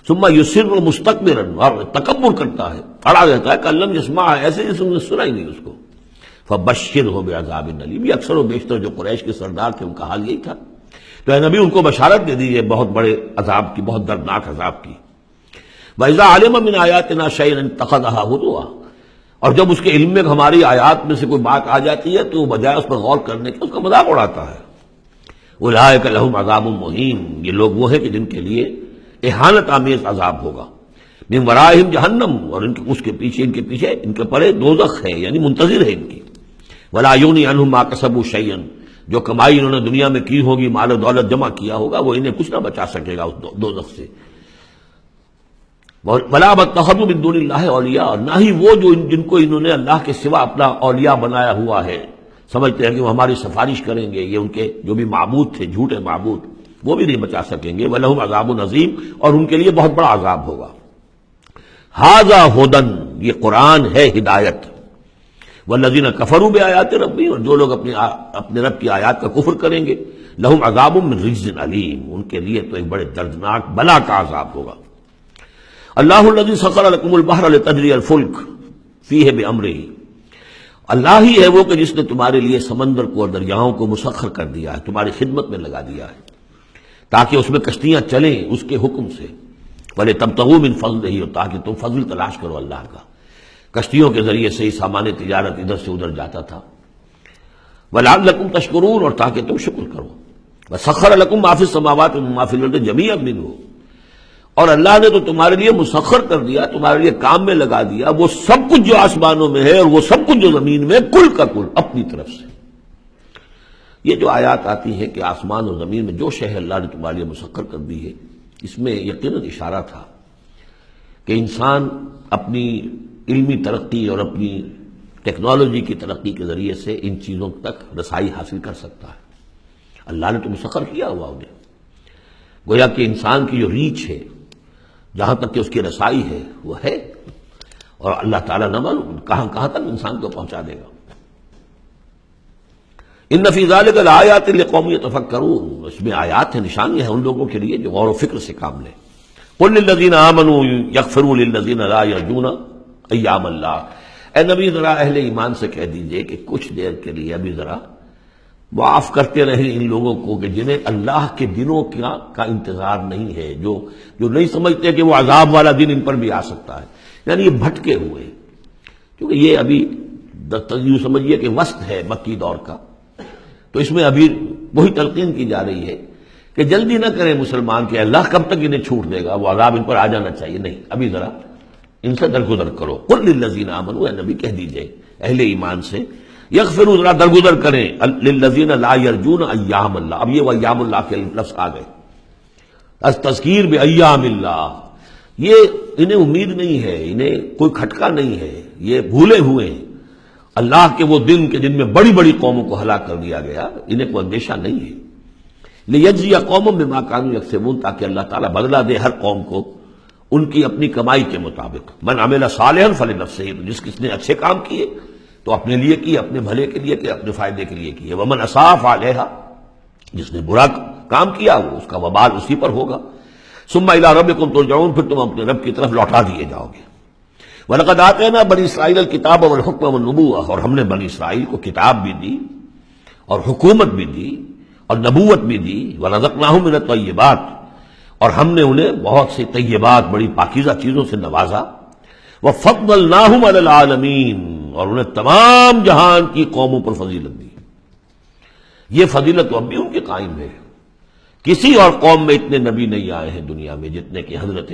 ثم یصر مستکبرا، اور تکبر کرتا ہے، اڑا رہتا ہے کأن لم یسمعها، ایسے جیسے انہوں نے سنا ہی نہیں اس کو۔ فبشرہ بعذاب علیم، یہ اکثر و بیشتر جو قریش کے سردار تھے ان کا حال یہی تھا، تو اے نبی ان کو بشارت دے دیجیے بہت بڑے عذاب کی، بہت دردناک عذاب کی۔ وَإِذَا عَلِمَ مِنْ آيَاتِنَا شَيْئًا اتَّخَذَهَا هُزُوًا، اور جب اس کے علم میں ہماری آیات میں سے کوئی بات آ جاتی ہے تو وہ بجائے اس پر غور کرنے کے اس کا مذاق اڑاتا ہے۔ أُولَٰئِكَ لَهُمْ عَذَابٌ مُّهِينٌ، یہ لوگ وہ ہیں کہ جن کے لیے اہانت آمیز عذاب ہوگا۔ مِن وَرَائِهِمْ جَهَنَّمُ، اور اس کے پیچھے ان کے پڑے دوزخ ہے، یعنی منتظر ہے ان کی۔ وَلَا يُغْنِي عَنْهُم مَّا كَسَبُوا شَيْئًا، جو کمائی انہوں نے دنیا میں کی ہوگی، مال و دولت جمع کیا ہوگا، وہ انہیں کچھ نہ بچا سکے گا اس دوزخ سے۔ وَلَا مَتَّخَذُوا مِن دُونِ اللَّهِ أَوْلِيَاءَ، اور نہ ہی وہ جو جن کو انہوں نے اللہ کے سوا اپنا اولیاء بنایا ہوا ہے، سمجھتے ہیں کہ وہ ہماری سفارش کریں گے، یہ ان کے جو بھی معبود تھے، جھوٹے معبود، وہ بھی نہیں بچا سکیں گے۔ وَلَهُمْ عَذَابٌ عَظِيمٌ، اور ان کے لیے بہت بڑا عذاب ہوگا۔ ھذا ھدی، یہ قرآن ہے ہدایت۔ والذین کفروا بآیات ربہم، اور جو لوگ اپنے رب کی آیات کا کفر کریں گے، لہم عذاب من رجز علیم، ان کے لیے تو ایک بڑے دردناک بلا کا عذاب ہوگا۔ اللہ الذی سخر لکم البحر لتجری الفلک فیہ بامرہ، اللہ ہی ہے وہ کہ جس نے تمہارے لیے سمندر کو اور دریاؤں کو مسخر کر دیا ہے، تمہاری خدمت میں لگا دیا ہے، تاکہ اس میں کشتیاں چلیں اس کے حکم سے۔ وَلِتَبْتَغُوا مِن فَضْلِهِ، اور تاکہ تم فضل تلاش کرو اللہ کا، کشتیوں کے ذریعے سے ہی سامان تجارت ادھر سے ادھر جاتا تھا۔ وَلَعَلَّكُمْ تَشْكُرُونَ، اور تاکہ تم شکر کرو۔ وَسَخَّرَ لَكُم مَّا فِي السَّمَاوَاتِ وَمَّا فِي الْأَرْضِ جَمِيعًا مِّنْهُ، اور اللہ نے تو تمہارے لیے مسخر کر دیا، تمہارے لیے کام میں لگا دیا وہ سب کچھ جو آسمانوں میں ہے اور وہ سب کچھ جو زمین میں، کل کا کل اپنی طرف سے۔ یہ جو آیات آتی ہے کہ آسمان اور زمین میں جو شے اللہ نے تمہارے لیے مسخر کر دی ہے، اس میں یقیناً اشارہ تھا کہ انسان اپنی علمی ترقی اور اپنی ٹیکنالوجی کی ترقی کے ذریعے سے ان چیزوں تک رسائی حاصل کر سکتا ہے۔ اللہ نے تو مسخر کیا ہوا انہیں، گویا کہ انسان کی جو ریچ ہے، جہاں تک کہ اس کی رسائی ہے وہ ہے، اور اللہ تعالیٰ نہ معلوم کہاں کہاں تک انسان کو پہنچا دے گا۔ ان فی ذلک لآیات لقوم یتفکرون، اس میں آیات ہیں، نشانیاں ہیں ان لوگوں کے لیے جو غور و فکر سے کام لیں۔ قل للذین آمنوا یغفروا للذین لا یرجون ایام اللہ، اے نبی ذرا اہل ایمان سے کہہ دیجئے کہ کچھ دیر کے لیے ابھی ذرا معاف کرتے رہیں ان لوگوں کو کہ جنہیں اللہ کے دنوں کا انتظار نہیں ہے، جو نہیں سمجھتے کہ وہ عذاب والا دن ان پر بھی آ سکتا ہے، یعنی یہ بھٹکے ہوئے، کیونکہ یہ ابھی یوں سمجھیے کہ وسط ہے مکی دور کا، تو اس میں ابھی وہی تلقین کی جا رہی ہے کہ جلدی نہ کریں مسلمان کہ اللہ کب تک انہیں چھوٹ دے گا، وہ عذاب ان پر آ جانا چاہیے، نہیں، ابھی ذرا ان سے درگزر کرو۔ قل للذین آمنوا، اے نبی کہہ دیجئے اہل ایمان سے، یغفروا ذرا درگزر کریں، للذین لا یرجون ایام اللہ، اب یہ وہ ایام اللہ کے لفظ آ گئے، از تذکیر بایام اللہ، یہ انہیں امید نہیں ہے، انہیں کوئی کھٹکا نہیں ہے، یہ بھولے ہوئے ہیں اللہ کے وہ دن کے جن میں بڑی بڑی قوموں کو ہلاک کر دیا گیا، انہیں کوئی اندیشہ نہیں ہے۔ لیجزی قوم بما کانوا یکسبون، تاکہ اللہ تعالیٰ بدلہ دے ہر قوم کو ان کی اپنی کمائی کے مطابق۔ من عمل صالحا فلنفسہ، جس نے اچھے کام کیے تو اپنے لیے کیے، اپنے بھلے کے لیے کیے، اپنے فائدے کے لیے کیے۔ ومن اساء فعلیہا، جس نے برا کام کیا وہ اس کا وبال اسی پر ہوگا۔ ثم الی ربکم ترجعون، پھر تم اپنے رب کی طرف لوٹا دیے جاؤ گے۔ وَلَقَدْ آتَيْنَا بَنِي إِسْرَائِيلَ الْكِتَابَ وَالْحُكْمَ وَالنُّبُوَّةَ، اور ہم نے بنی اسرائیل کو کتاب بھی دی اور حکومت بھی دی اور نبوت بھی دی۔ وَرَزَقْنَاهُم مِّنَ الطَّيِّبَاتِ، اور ہم نے انہیں بہت سی طیبات، بڑی پاکیزہ چیزوں سے نوازا۔ وَفَضَّلْنَاهُمْ عَلَى الْعَالَمِينَ، اور انہیں تمام جہان کی قوموں پر فضیلت دی۔ یہ فضیلت تو اب بھی ان کے قائم ہے، کسی اور قوم میں اتنے نبی نہیں آئے ہیں دنیا میں جتنے کہ حضرت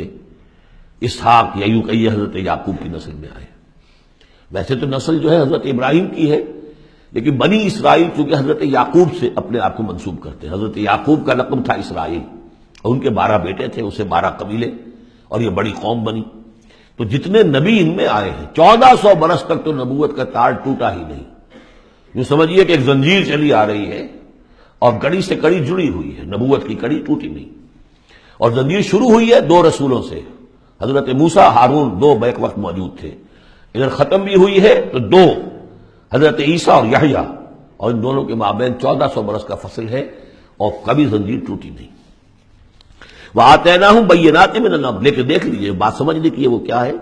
اسحاق یا یوں کہیے حضرت یعقوب کی نسل میں آئے۔ ویسے تو نسل جو ہے حضرت ابراہیم کی ہے، لیکن بنی اسرائیل چونکہ حضرت یعقوب سے اپنے آپ کو منسوب کرتے ہیں، حضرت یعقوب کا لقب تھا اسرائیل، اور ان کے 12 بیٹے تھے، اسے 12 قبیلے، اور یہ بڑی قوم بنی۔ تو جتنے نبی ان میں آئے ہیں، 1400 برس تک تو نبوت کا تار ٹوٹا ہی نہیں، یوں سمجھیے کہ ایک زنجیر چلی آ رہی ہے، اور کڑی سے کڑی جڑی ہوئی ہے، نبوت کی کڑی ٹوٹی نہیں۔ اور زنجیر شروع ہوئی ہے دو رسولوں سے، حضرت موسیٰ ہارون دو بیک وقت موجود تھے، ادھر ختم بھی ہوئی ہے تو دو، حضرت عیسیٰ اور یحییٰ، اور ان دونوں کے مابین 1400 برس کا فصل ہے اور کبھی زنجیر ٹوٹی نہیں۔ وَآتَيْنَاهُمْ بَيِّنَاتٍ مِّنَ الْأَمْرِ، لیکن دیکھ لیجئے بات سمجھنے کی ہے وہ کیا ہے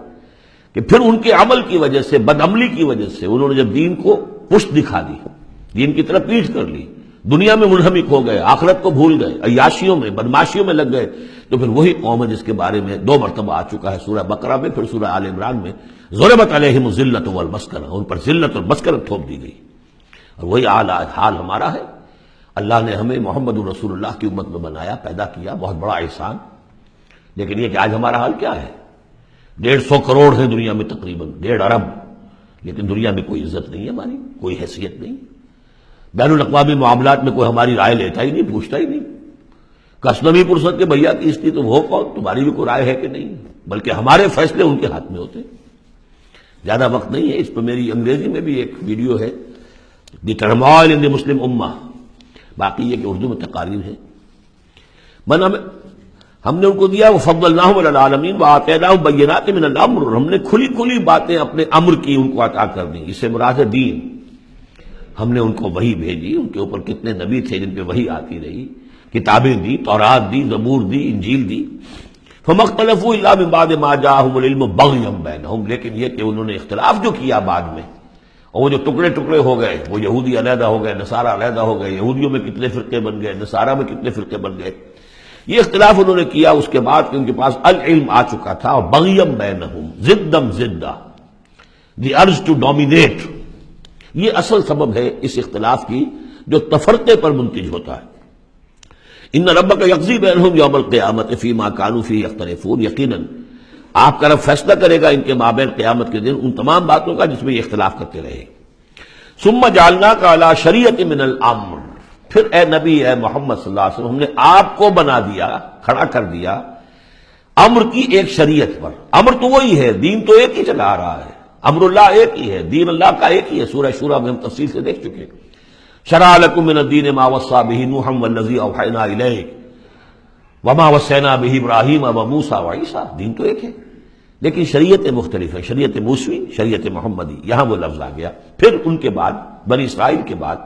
کہ پھر ان کے عمل کی وجہ سے، بدعملی کی وجہ سے، انہوں نے جب دین کو پشت دکھا دی، دین کی طرف پیٹھ کر لی، دنیا میں منہمک ہو گئے، آخرت کو بھول گئے، عیاشیوں میں بدماشیوں میں لگ گئے، تو پھر وہی قوم ہے جس کے بارے میں 2 مرتبہ آ چکا ہے سورہ بقرہ میں، پھر سورہ آل عمران میں، ضربت علیہم الذلۃ والمسکنہ، ان پر ذلت اور مسکنت تھوپ دی گئی۔ اور وہی حال ہمارا ہے۔ اللہ نے ہمیں محمد رسول اللہ کی امت میں بنایا، پیدا کیا، بہت بڑا احسان، لیکن یہ کہ آج ہمارا حال کیا ہے؟ 150 کروڑ ہیں دنیا میں، تقریباً 1.5 ارب، لیکن دنیا میں کوئی عزت نہیں ہے ہماری، کوئی حیثیت نہیں، بین الاقوامی معاملات میں کوئی ہماری رائے لیتا ہی نہیں، پوچھتا ہی نہیں، کسنوی پرسد کے بھیا کی اس کی تو وہ کون، تمہاری بھی کوئی رائے ہے کہ نہیں، بلکہ ہمارے فیصلے ان کے ہاتھ میں ہوتے۔ زیادہ وقت نہیں ہے، اس پہ میری انگریزی میں بھی ایک ویڈیو ہے، دی ٹرموائل ان دی مسلم امہ، باقی یہ کہ اردو میں تقاریر ہے۔ ہم نے ان کو دیا وَفَضَّلْنَاهُمْ عَلَى الْعَالَمِينَ وَآتَيْنَاهُمْ بَيِّنَاتٍ مِّنَ الْأَمْرِ، ہم نے کھلی کھلی باتیں اپنے امر کی ان کو عطا کر دیں، اس سے مراد ہے دین۔ ہم نے ان کو وحی بھیجی، ان کے اوپر کتنے نبی تھے جن پہ وحی آتی رہی، کتابیں دی، تورات دی، زبور دی، انجیل دی۔ فَمَا اخْتَلَفُوا إِلَّا مِن بَعْدِ مَا جَاءَهُمُ الْعِلْمُ بَغْيًا بَيْنَهُمْ، لیکن یہ کہ انہوں نے اختلاف جو کیا بعد میں، اور وہ جو ٹکڑے ٹکڑے ہو گئے، وہ یہودی علیحدہ ہو گئے، نصارہ علیحدہ ہو گئے، یہودیوں میں کتنے فرقے بن گئے، نصارہ میں کتنے فرقے بن گئے، یہ اختلاف انہوں نے کیا اس کے بعد کہ ان کے پاس العلم آ چکا تھا، اور بغیم بینہم، ضدم ضدہ، دی ارج ٹو ڈومینیٹ، یہ اصل سبب ہے اس اختلاف کی جو تفرقے پر منتج ہوتا ہے۔ ان ربک یقضی بینہم یوم القیامت فیما کانوا فیہ یختلفون، یقیناً آپ کا رب فیصلہ کرے گا ان کے مابین قیامت کے دن ان تمام باتوں کا جس میں یہ اختلاف کرتے رہے۔ ثم جعلناک علی شریعۃ من الامر، پھر اے نبی، اے محمد صلی اللہ علیہ وسلم، ہم نے آپ کو بنا دیا، کھڑا کر دیا امر کی ایک شریعت پر۔ امر تو وہی ہے، دین تو ایک ہی چلا آ رہا ہے، امر اللہ ایک ہی ہے، دین اللہ کا ایک ہی ہے، سورہ شورى میں ہم تفصیل سے دیکھ چکے۔ شرع لکم من الدین ما وصى به نوحا والذی اوحینا الیک وما وصینا به ابراہیم وموسیٰ وعیسیٰ، دین تو ایک ہے لیکن شریعت مختلف ہے، شریعت موسوی، شریعت محمدی، یہاں وہ لفظ آ گیا۔ پھر ان کے بعد بنی اسرائیل کے بعد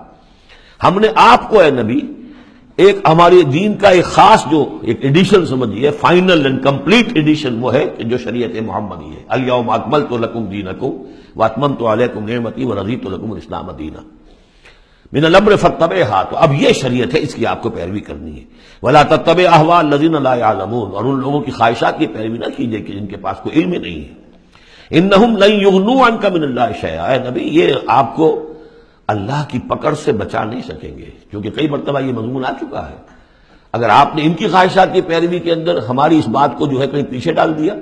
ہم نے آپ کو اے نبی ایک ہمارے دین کا ایک خاص جو ایک ایڈیشن سمجھیے، فائنل اینڈ کمپلیٹ ایڈیشن وہ ہے کہ جو شریعت محمدی ہے۔ الیوم اکملت لکم دینکم واتممت علیکم نعمتی ورضیت لکم الاسلام دینا من الامر فاتبعها، تو اب یہ شریعت ہے، اس کی آپ کو پیروی کرنی ہے۔ ولا تتبع اهواء الذین لا يعلمون، اور ان لوگوں کی خواہشات کی پیروی نہ کیجیے کہ جن کے پاس کوئی علم نہیں ہے۔ انہم لن یغنوا عنک من اللہ شیئا، اے نبی یہ آپ کو اللہ کی پکڑ سے بچا نہیں سکیں گے، کیونکہ کئی مرتبہ یہ مضمون آ چکا ہے۔ اگر آپ نے ان کی خواہشات کی پیروی کے اندر ہماری اس بات کو جو ہے کہیں پیچھے ڈال دیا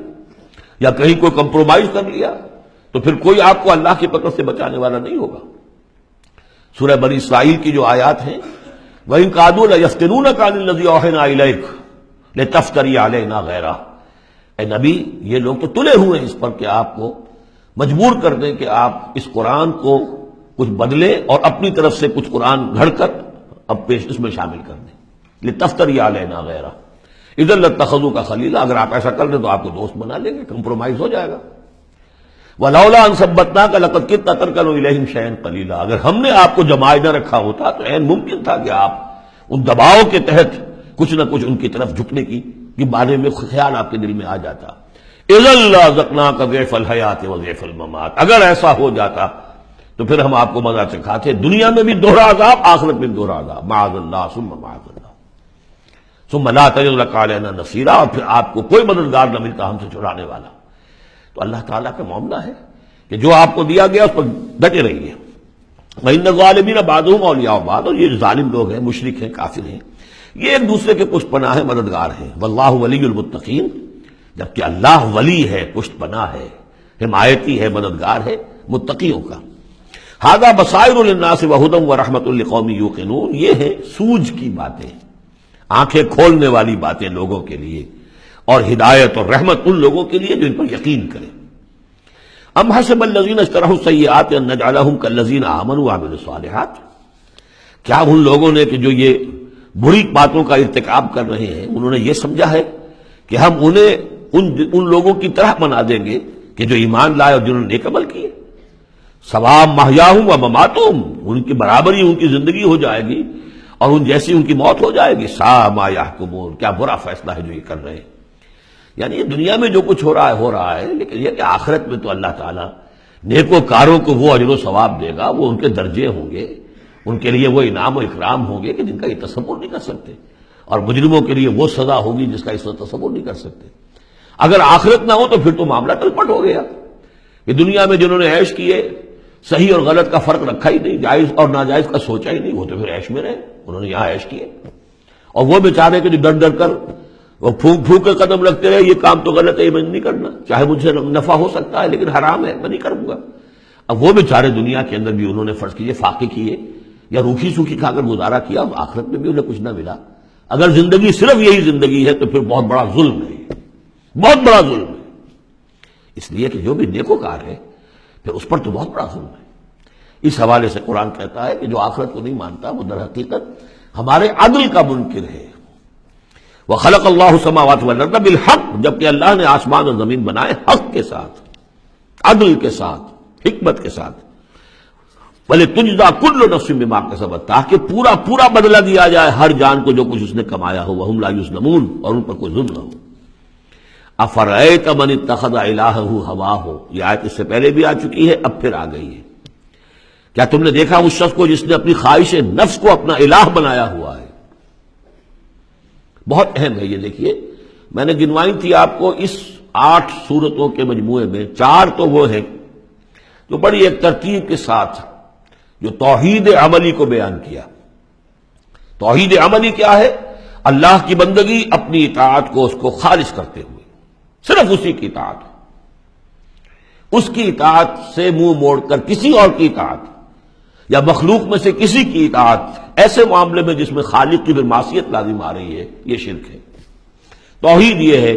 یا کہیں کوئی کمپرومائز کر لیا تو پھر کوئی آپ کو اللہ کی پکڑ سے بچانے والا نہیں ہوگا۔ سورہ بنی اسرائیل کی جو آیات ہیں، وَإِن كَادُوا لَيَفْتِنُونَكَ عَنِ الَّذِي أَوْحَيْنَا إِلَيْكَ لِتَفْتَرِيَ عَلَيْنَا غَيْرَهُ، اے نبی یہ لوگ تو تلے ہوئے ہیں اس پر کہ آپ کو مجبور کر دیں کہ آپ اس قرآن کو کچھ بدلیں اور اپنی طرف سے کچھ قرآن گھڑ کر اب پیش اس میں شامل کر دیں۔ لِتَفْتَرِيَ عَلَيْنَا غَيْرَهُ إِذًا لَاتَّخَذُوكَ خَلِيلًا، اگر آپ ایسا کر دیں تو آپ کو دوست بنا لیں گے، کمپرومائز ہو جائے گا۔ وَلَوْلَا أَن ثَبَّتْنَاكَ لَقَدْ كِدتَّ تَرْكَنُ إِلَيْهِمْ شَيْئًا قَلِيلًا، اگر ہم نے آپ کو جمائے نہ رکھا ہوتا تو عین ممکن تھا کہ آپ ان دباؤ کے تحت کچھ نہ کچھ ان کی طرف جھکنے کی بارے میں خیال آپ کے دل میں آ جاتا۔ إِذًا لَأَذَقْنَاكَ ضِعْفَ الْحَيَاةِ وَضِعْفَ الْمَمَاتِ، اگر ایسا ہو جاتا تو پھر ہم آپ کو مزہ چکھاتے، دنیا میں بھی دوہرا عذاب، آخرت میں بھی دوہرا عذاب، معاذ اللہ ثم معاذ اللہ، ثم لا تجد لك علينا نصيرا، اور پھر آپ کو کوئی مددگار نہ ملتا ہم سے چھڑانے والا۔ تو اللہ تعالیٰ کا معاملہ ہے کہ جو آپ کو دیا گیا اس پر ڈٹے رہیے۔ وَإِنَّ الظَّالِمِينَ بَعْضُهُمْ أَوْلِيَاءُ بَعْضٍ، اور یہ ظالم لوگ ہیں، مشرک ہیں، کافر ہیں، یہ ایک دوسرے کے پشت پناہ ہیں، مددگار ہیں۔ وَاللَّهُ وَلِيُّ الْمُتَّقِينَ، جبکہ اللہ ولی ہے، پشت پناہ ہے، حمایتی ہے، مددگار ہے متقیوں کا۔ هَذَا بَصَائِرُ لِلنَّاسِ وَهُدًى وَرَحْمَةٌ لِقَوْمٍ يُوقِنُونَ، یہ ہے سوجھ کی باتیں، آنکھیں کھولنے والی باتیں لوگوں کے لیے، اور ہدایت اور رحمت ان لوگوں کے لیے جو ان پر یقین کریں۔ ام حسب الذین اجترحوا السیئات ان نجعلہم کالذین آمنوا وعملوا الصالحات، کیا ان لوگوں نے کہ جو یہ بری باتوں کا ارتکاب کر رہے ہیں انہوں نے یہ سمجھا ہے کہ ہم انہیں ان لوگوں کی طرح بنا دیں گے کہ جو ایمان لائے اور جنہوں نے نیک عمل کیے؟ سواء محیاہم و مماتہم، ان کی برابری ان کی زندگی ہو جائے گی اور ان جیسی ان کی موت ہو جائے گی۔ ساء ما یحکمون، کیا برا فیصلہ ہے جو یہ کر رہے ہیں۔ یعنی یہ دنیا میں جو کچھ ہو رہا ہے، لیکن یہ کہ آخرت میں تو اللہ تعالیٰ نیکوکاروں کو وہ اجر و ثواب دے گا، وہ ان کے درجے ہوں گے، ان کے لیے وہ انعام و اکرام ہوں گے کہ جن کا یہ تصور نہیں کر سکتے، اور مجرموں کے لیے وہ سزا ہوگی جس کا اس وقت تصور نہیں کر سکتے۔ اگر آخرت نہ ہو تو پھر تو معاملہ ٹلپٹ ہو گیا کہ دنیا میں جنہوں نے عیش کیے، صحیح اور غلط کا فرق رکھا ہی نہیں، جائز اور ناجائز کا سوچا ہی نہیں، وہ تو پھر عیش میں رہے، انہوں نے یہاں عیش کیے۔ اور وہ بیچارے کہ جو ڈر ڈر کر وہ پھونک پھونک کے قدم رکھتے رہے، یہ کام تو غلط ہے، یہ میں نہیں کرنا، چاہے مجھ سے نفع ہو سکتا ہے لیکن حرام ہے، میں نہیں کروں گا۔ اب وہ بیچارے دنیا کے اندر بھی انہوں نے فرض کیجئے فاقے کیے یا روکھی سوکھی کھا کر گزارا کیا، آخرت میں بھی انہیں کچھ نہ ملا۔ اگر زندگی صرف یہی زندگی ہے تو پھر بہت بڑا ظلم ہے، بہت بڑا ظلم ہے۔ اس لیے کہ جو بھی نیکوکار ہے پھر اس پر تو بہت بڑا ظلم ہے۔ اس حوالے سے قرآن کہتا ہے کہ جو آخرت کو نہیں مانتا وہ در حقیقت ہمارے عدل کا منکر ہے۔ وَخَلَقَ اللَّهُ السَّمَاوَاتِ وَالْأَرْضَ بِالْحَقِّ، جبکہ اللہ نے آسمان اور زمین بنائے حق کے ساتھ، عدل کے ساتھ، حکمت کے ساتھ۔ وَلِتُجْزَىٰ كُلُّ نَفْسٍ بِمَا كَسَبَتْ، تاکہ پورا بدلہ دیا جائے ہر جان کو جو کچھ اس نے کمایا ہو، وَهُمْ لَا يُظْلَمُونَ، اور ان پر کوئی ظلم نہ ہو۔ أَفَرَأَيْتَ مَنِ اتَّخَذَ إِلَٰهَهُ هَوَاهُ، یہ آیت اس سے پہلے بھی آ چکی ہے، اب پھر آ گئی ہے۔ کیا تم نے دیکھا اس شخص کو جس نے اپنی خواہش نفس کو اپنا الہ بنایا ہوا ہے؟ بہت اہم ہے یہ۔ دیکھیے میں نے گنوائی تھی آپ کو اس 8 سورتوں کے مجموعے میں 4 تو وہ ہیں جو بڑی ایک ترتیب کے ساتھ جو توحید عملی کو بیان کیا۔ توحید عملی کیا ہے؟ اللہ کی بندگی، اپنی اطاعت کو اس کو خالص کرتے ہوئے، صرف اسی کی اطاعت، اس کی اطاعت سے منہ موڑ کر کسی اور کی اطاعت یا مخلوق میں سے کسی کی اطاعت ایسے معاملے میں جس میں خالق کی معصیت لازم آ رہی ہے، یہ شرک ہے۔ توحید یہ ہے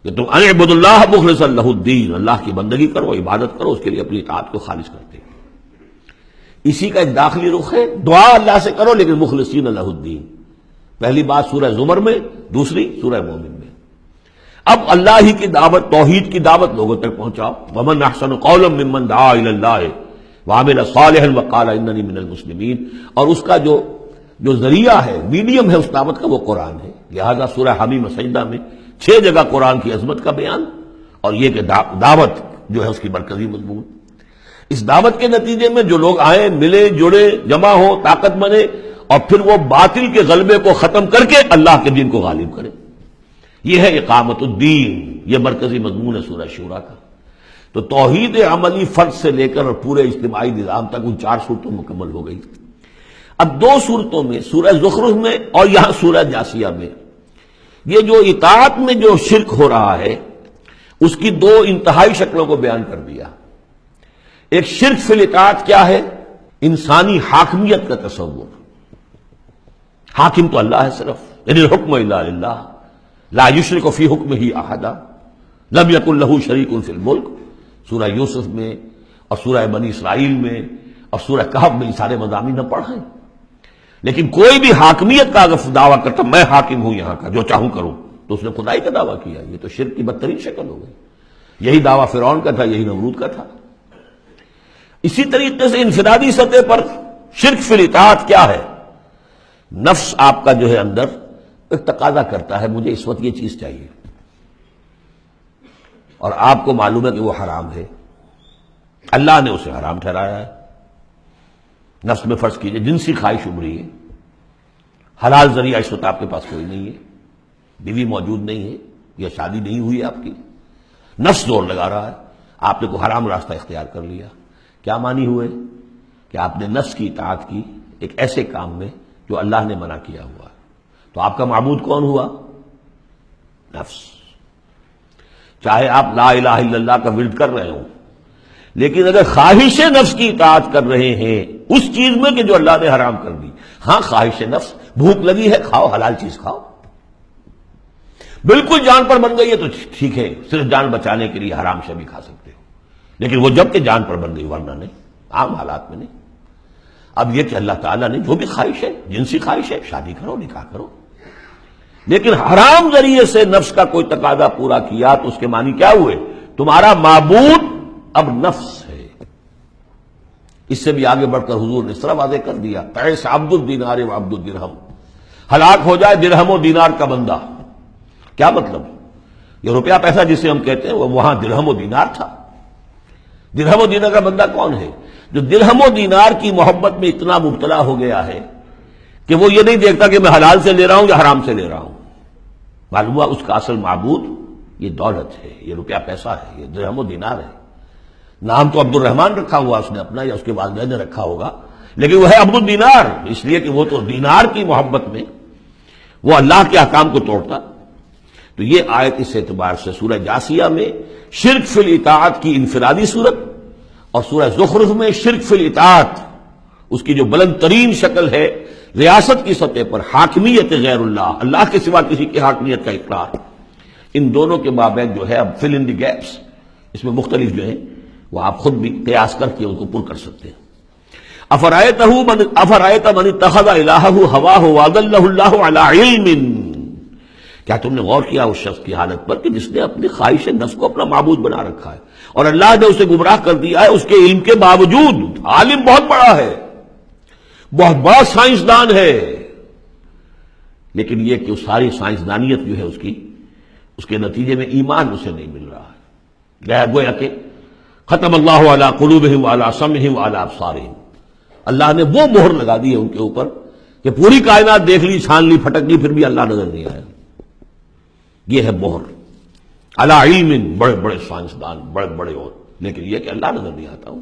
کہ تم اعبدوا اللہ مخلصا لہ الدین، اللہ کی بندگی کرو، عبادت کرو، اس کے لیے اپنی اطاعت کو خالص کرتے ہیں۔ اسی کا ایک داخلی رخ ہے، دعا اللہ سے کرو لیکن مخلصین لہ الدین۔ پہلی بات سورہ زمر میں، دوسری سورہ مومن میں۔ اب اللہ ہی کی دعوت، توحید کی دعوت لوگوں تک پہنچاؤ۔ ومن احسن قولا ممن دعا الی اللہ وعمل صالحا وقال اننی من المسلمین، اور اس کا جو ذریعہ ہے، میڈیم ہے اس دعوت کا، وہ قرآن ہے۔ لہذا سورہ حمیم سجدہ میں 6 جگہ قرآن کی عظمت کا بیان، اور یہ کہ دعوت جو ہے اس کی مرکزی مضمون۔ اس دعوت کے نتیجے میں جو لوگ آئیں، ملے، جڑے، جمع ہو، طاقت بنے، اور پھر وہ باطل کے غلبے کو ختم کر کے اللہ کے دین کو غالب کرے، یہ ہے اقامت الدین، یہ مرکزی مضمون ہے سورہ شورا کا۔ تو توحید عملی فرد سے لے کر اور پورے اجتماعی نظام تک ان 4 صورتوں مکمل ہو گئی۔ اب 2 صورتوں میں، سورہ زخرف میں اور یہاں سورہ جاسیہ میں، یہ جو اطاعت میں جو شرک ہو رہا ہے اس کی 2 انتہائی شکلوں کو بیان کر دیا۔ ایک شرک فی الاطاعت کیا ہے؟ انسانی حاکمیت کا تصور، حاکم تو اللہ ہے صرف، یعنی الحکم الا للہ لا یشرک فی حکمہ احدا لم یکن لہ شریک فی الملک، سورہ یوسف میں اور سورہ بنی اسرائیل میں اور سورہ کہف میں یہ سارے مضامین نہ پڑھ ہیں۔ لیکن کوئی بھی حاکمیت کا اگر دعویٰ کرتا میں حاکم ہوں یہاں کا، جو چاہوں کروں، تو اس نے خدائی کا دعویٰ کیا، یہ تو شرک کی بدترین شکل ہو گئی۔ یہی دعویٰ فرعون کا تھا، یہی نمرود کا تھا۔ اسی طریقے سے انفرادی سطح پر شرک فی الاطاعت کیا ہے؟ نفس آپ کا جو ہے اندر ایک تقاضا کرتا ہے مجھے اس وقت یہ چیز چاہیے، اور آپ کو معلوم ہے کہ وہ حرام ہے، اللہ نے اسے حرام ٹھہرایا ہے۔ نفس میں فرض کیجئے جنسی خواہش ابھری ہے، حلال ذریعہ اس وقت آپ کے پاس کوئی نہیں ہے، بیوی موجود نہیں ہے یا شادی نہیں ہوئی ہے آپ کی، نفس زور لگا رہا ہے، آپ نے کوئی حرام راستہ اختیار کر لیا۔ کیا مانی ہوئے کہ آپ نے نفس کی اطاعت کی ایک ایسے کام میں جو اللہ نے منع کیا ہوا ہے۔ تو آپ کا معبود کون ہوا؟ نفس۔ چاہے آپ لا الہ الا اللہ کا ورد کر رہے ہوں، لیکن اگر خواہش نفس کی اطاعت کر رہے ہیں اس چیز میں کہ جو اللہ نے حرام کر دی، ہاں خواہش نفس، بھوک لگی ہے کھاؤ، حلال چیز کھاؤ، بالکل جان پر بن گئی ہے تو ٹھیک ہے، صرف جان بچانے کے لیے حرام شے بھی کھا سکتے ہو، لیکن وہ جب کہ جان پر بن گئی، ورنہ نہیں، عام حالات میں نہیں۔ اب یہ کہ اللہ تعالیٰ نے جو بھی خواہش ہے، جنسی خواہش ہے، شادی کرو، نکاح کرو، لیکن حرام ذریعے سے نفس کا کوئی تقاضا پورا کیا تو اس کے معنی کیا ہوئے؟ تمہارا معبود اب نفس ہے۔ اس سے بھی آگے بڑھ کر حضور نے اس طرح واضح کر دیا، تعس عبد الدینار و عبد الدرہم، ہلاک ہو جائے درہم و دینار کا بندہ۔ کیا مطلب؟ یہ روپیہ پیسہ جسے ہم کہتے ہیں وہ وہاں درہم و دینار تھا۔ درہم و دینار کا بندہ کون ہے؟ جو درہم و دینار کی محبت میں اتنا مبتلا ہو گیا ہے کہ وہ یہ نہیں دیکھتا کہ میں حلال سے لے رہا ہوں یا حرام سے لے رہا ہوں۔ معلوم ہوا اس کا اصل معبود یہ دولت ہے، یہ روپیہ پیسہ ہے، یہ درہم و دینار ہے۔ نام تو عبد الرحمن رکھا ہوا اس نے اپنا، یا اس کے والدین نے رکھا ہوگا، لیکن وہ ہے عبد الدینار، اس لیے کہ وہ تو دینار کی محبت میں وہ اللہ کے احکام کو توڑتا۔ تو یہ آیت اس اعتبار سے سورہ جاسیہ میں شرک فی الاطاعت کی انفرادی صورت، اور سورہ زخرف میں شرک فی الاطاعت اس کی جو بلند ترین شکل ہے، ریاست کی سطح پر حاکمیت غیر اللہ، اللہ کے سوا کسی کی حاکمیت کا اقرار، ان دونوں کے مابین جو ہے اب فل ان دی گیپس، اس میں مختلف جو ہیں وہ آپ خود بھی قیاس کر کے ان کو پر کر سکتے ہیں۔ افرأیت من اتخذ الہہ ہواہ واضلہ اللہ علی علم، کیا تم نے غور کیا اس شخص کی حالت پر کہ جس نے اپنی خواہش نفس کو اپنا معبود بنا رکھا ہے، اور اللہ نے اسے گمراہ کر دیا ہے اس کے علم کے باوجود۔ عالم بہت بڑا ہے، بہت بڑا سائنسدان ہے، لیکن یہ کہ اس ساری سائنسدانیت جو ہے اس کے نتیجے میں ایمان اسے نہیں مل رہا ہے۔ گویا کہ ختم اللہ علی قلوبہم وعلی سمعہم وعلی ابصارہم، اللہ نے وہ مہر لگا دی ہے ان کے اوپر کہ پوری کائنات دیکھ لی، چھان لی، پھٹک لی، پھر بھی اللہ نظر نہیں آیا۔ یہ ہے مہر علی علم، بڑے بڑے سائنسدان، بڑے بڑے، اور لیکن یہ کہ اللہ نظر نہیں آتا ہوں۔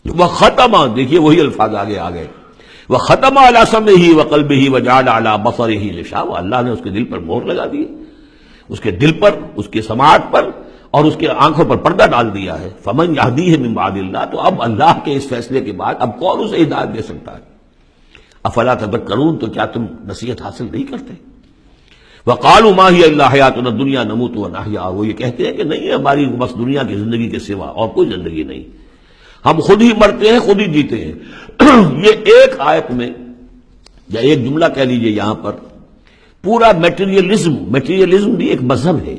وہ ختم، دیکھیے وہی الفاظ آگے آ گئے، وہ ختم علی سمعہ وقلبہ وجعل علی بصرہ غشاوہ، اللہ نے اس کے دل پر مہر لگا دی، اس کے دل پر، اس کی سماعت پر اور اس کے آنکھوں پر پردہ ڈال دیا ہے۔ فمن یہدیہ من بعد اللہ، تو اب اللہ کے اس فیصلے کے بعد اب کون اسے ہدایت دے سکتا ہے؟ افلا تذکرون، تو کیا تم نصیحت حاصل نہیں کرتے؟ وقالوا ما هي الا حیاتنا الدنیا نموت ونحیا، وہ یہ کہتے ہیں کہ نہیں ہے ہماری بس دنیا کی زندگی کے سوا اور کوئی زندگی نہیں، ہم خود ہی مرتے ہیں، خود ہی جیتے ہیں۔ یہ ایک آیت میں یا ایک جملہ کہہ لیجئے یہاں پر پورا میٹیریلزم بھی ایک مذہب ہے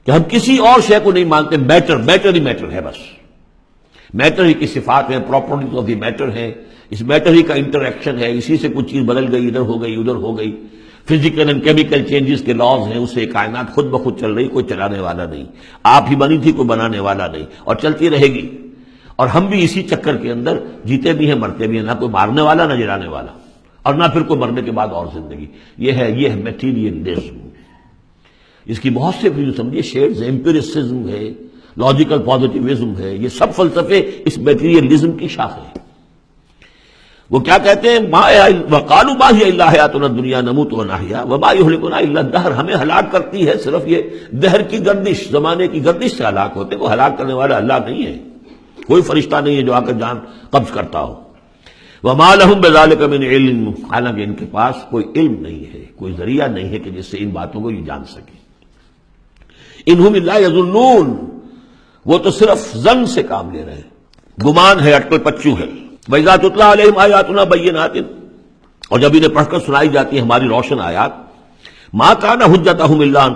کہ ہم کسی اور شے کو نہیں مانتے، میٹر ہی میٹر ہے، بس میٹر ہی کی صفات ہیں، پراپرٹیز آف دی میٹر ہیں، اس میٹر ہی کا انٹریکشن ہے، اسی سے کچھ چیز بدل گئی، ادھر ہو گئی ادھر ہو گئی، فزیکل اینڈ کیمیکل چینجز کے لاز ہیں، اس سے کائنات خود بخود چل رہی، کوئی چلانے والا نہیں، آپ ہی بنی تھی، کوئی بنانے والا نہیں، اور چلتی رہے گی، اور ہم بھی اسی چکر کے اندر جیتے بھی ہیں مرتے بھی ہیں، نہ کوئی مارنے والا نہ جلانے والا، اور نہ پھر کوئی مرنے کے بعد اور زندگی۔ یہ ہے میٹیریلزم، اس کی بہت سے جو سمجھیے شیڈز، ایمپیریسزم ہے، لاجیکل پازیٹیوزم ہے، یہ سب فلسفے اس میٹیریلزم کی شاخیں ہیں۔ وہ کیا کہتے ہیں؟ وقالوا ما هي الا حیاتنا الدنیا نموت ونحیا وما یہلکنا الا الدہر، ہمیں ہلاک کرتی ہے صرف یہ دہر کی گردش، زمانے کی گردش سے ہلاک ہوتے، وہ ہلاک کرنے والا اللہ نہیں ہے، کوئی فرشتہ نہیں ہے جو آ کر جان قبض کرتا ہو۔ وما لهم بذلک من علم، حالانکہ ان کے پاس کوئی علم نہیں ہے، کوئی ذریعہ نہیں ہے کہ جس سے ان باتوں کو یہ جان سکے۔ انہم الا یظنون، وہ تو صرف ظن سے کام لے رہے ہیں، گمان ہے، اٹکل پچو ہے۔ وَإِذَا تُتْلَىٰ عَلَيْهِمْ آيَاتُنَا بَيِّنَاتٍ، اور جب انہیں پڑھ کر سنائی جاتی ہے ہماری روشن آیات، مَا كَانَ حُجَّتُهُمْ إِلَّا أَن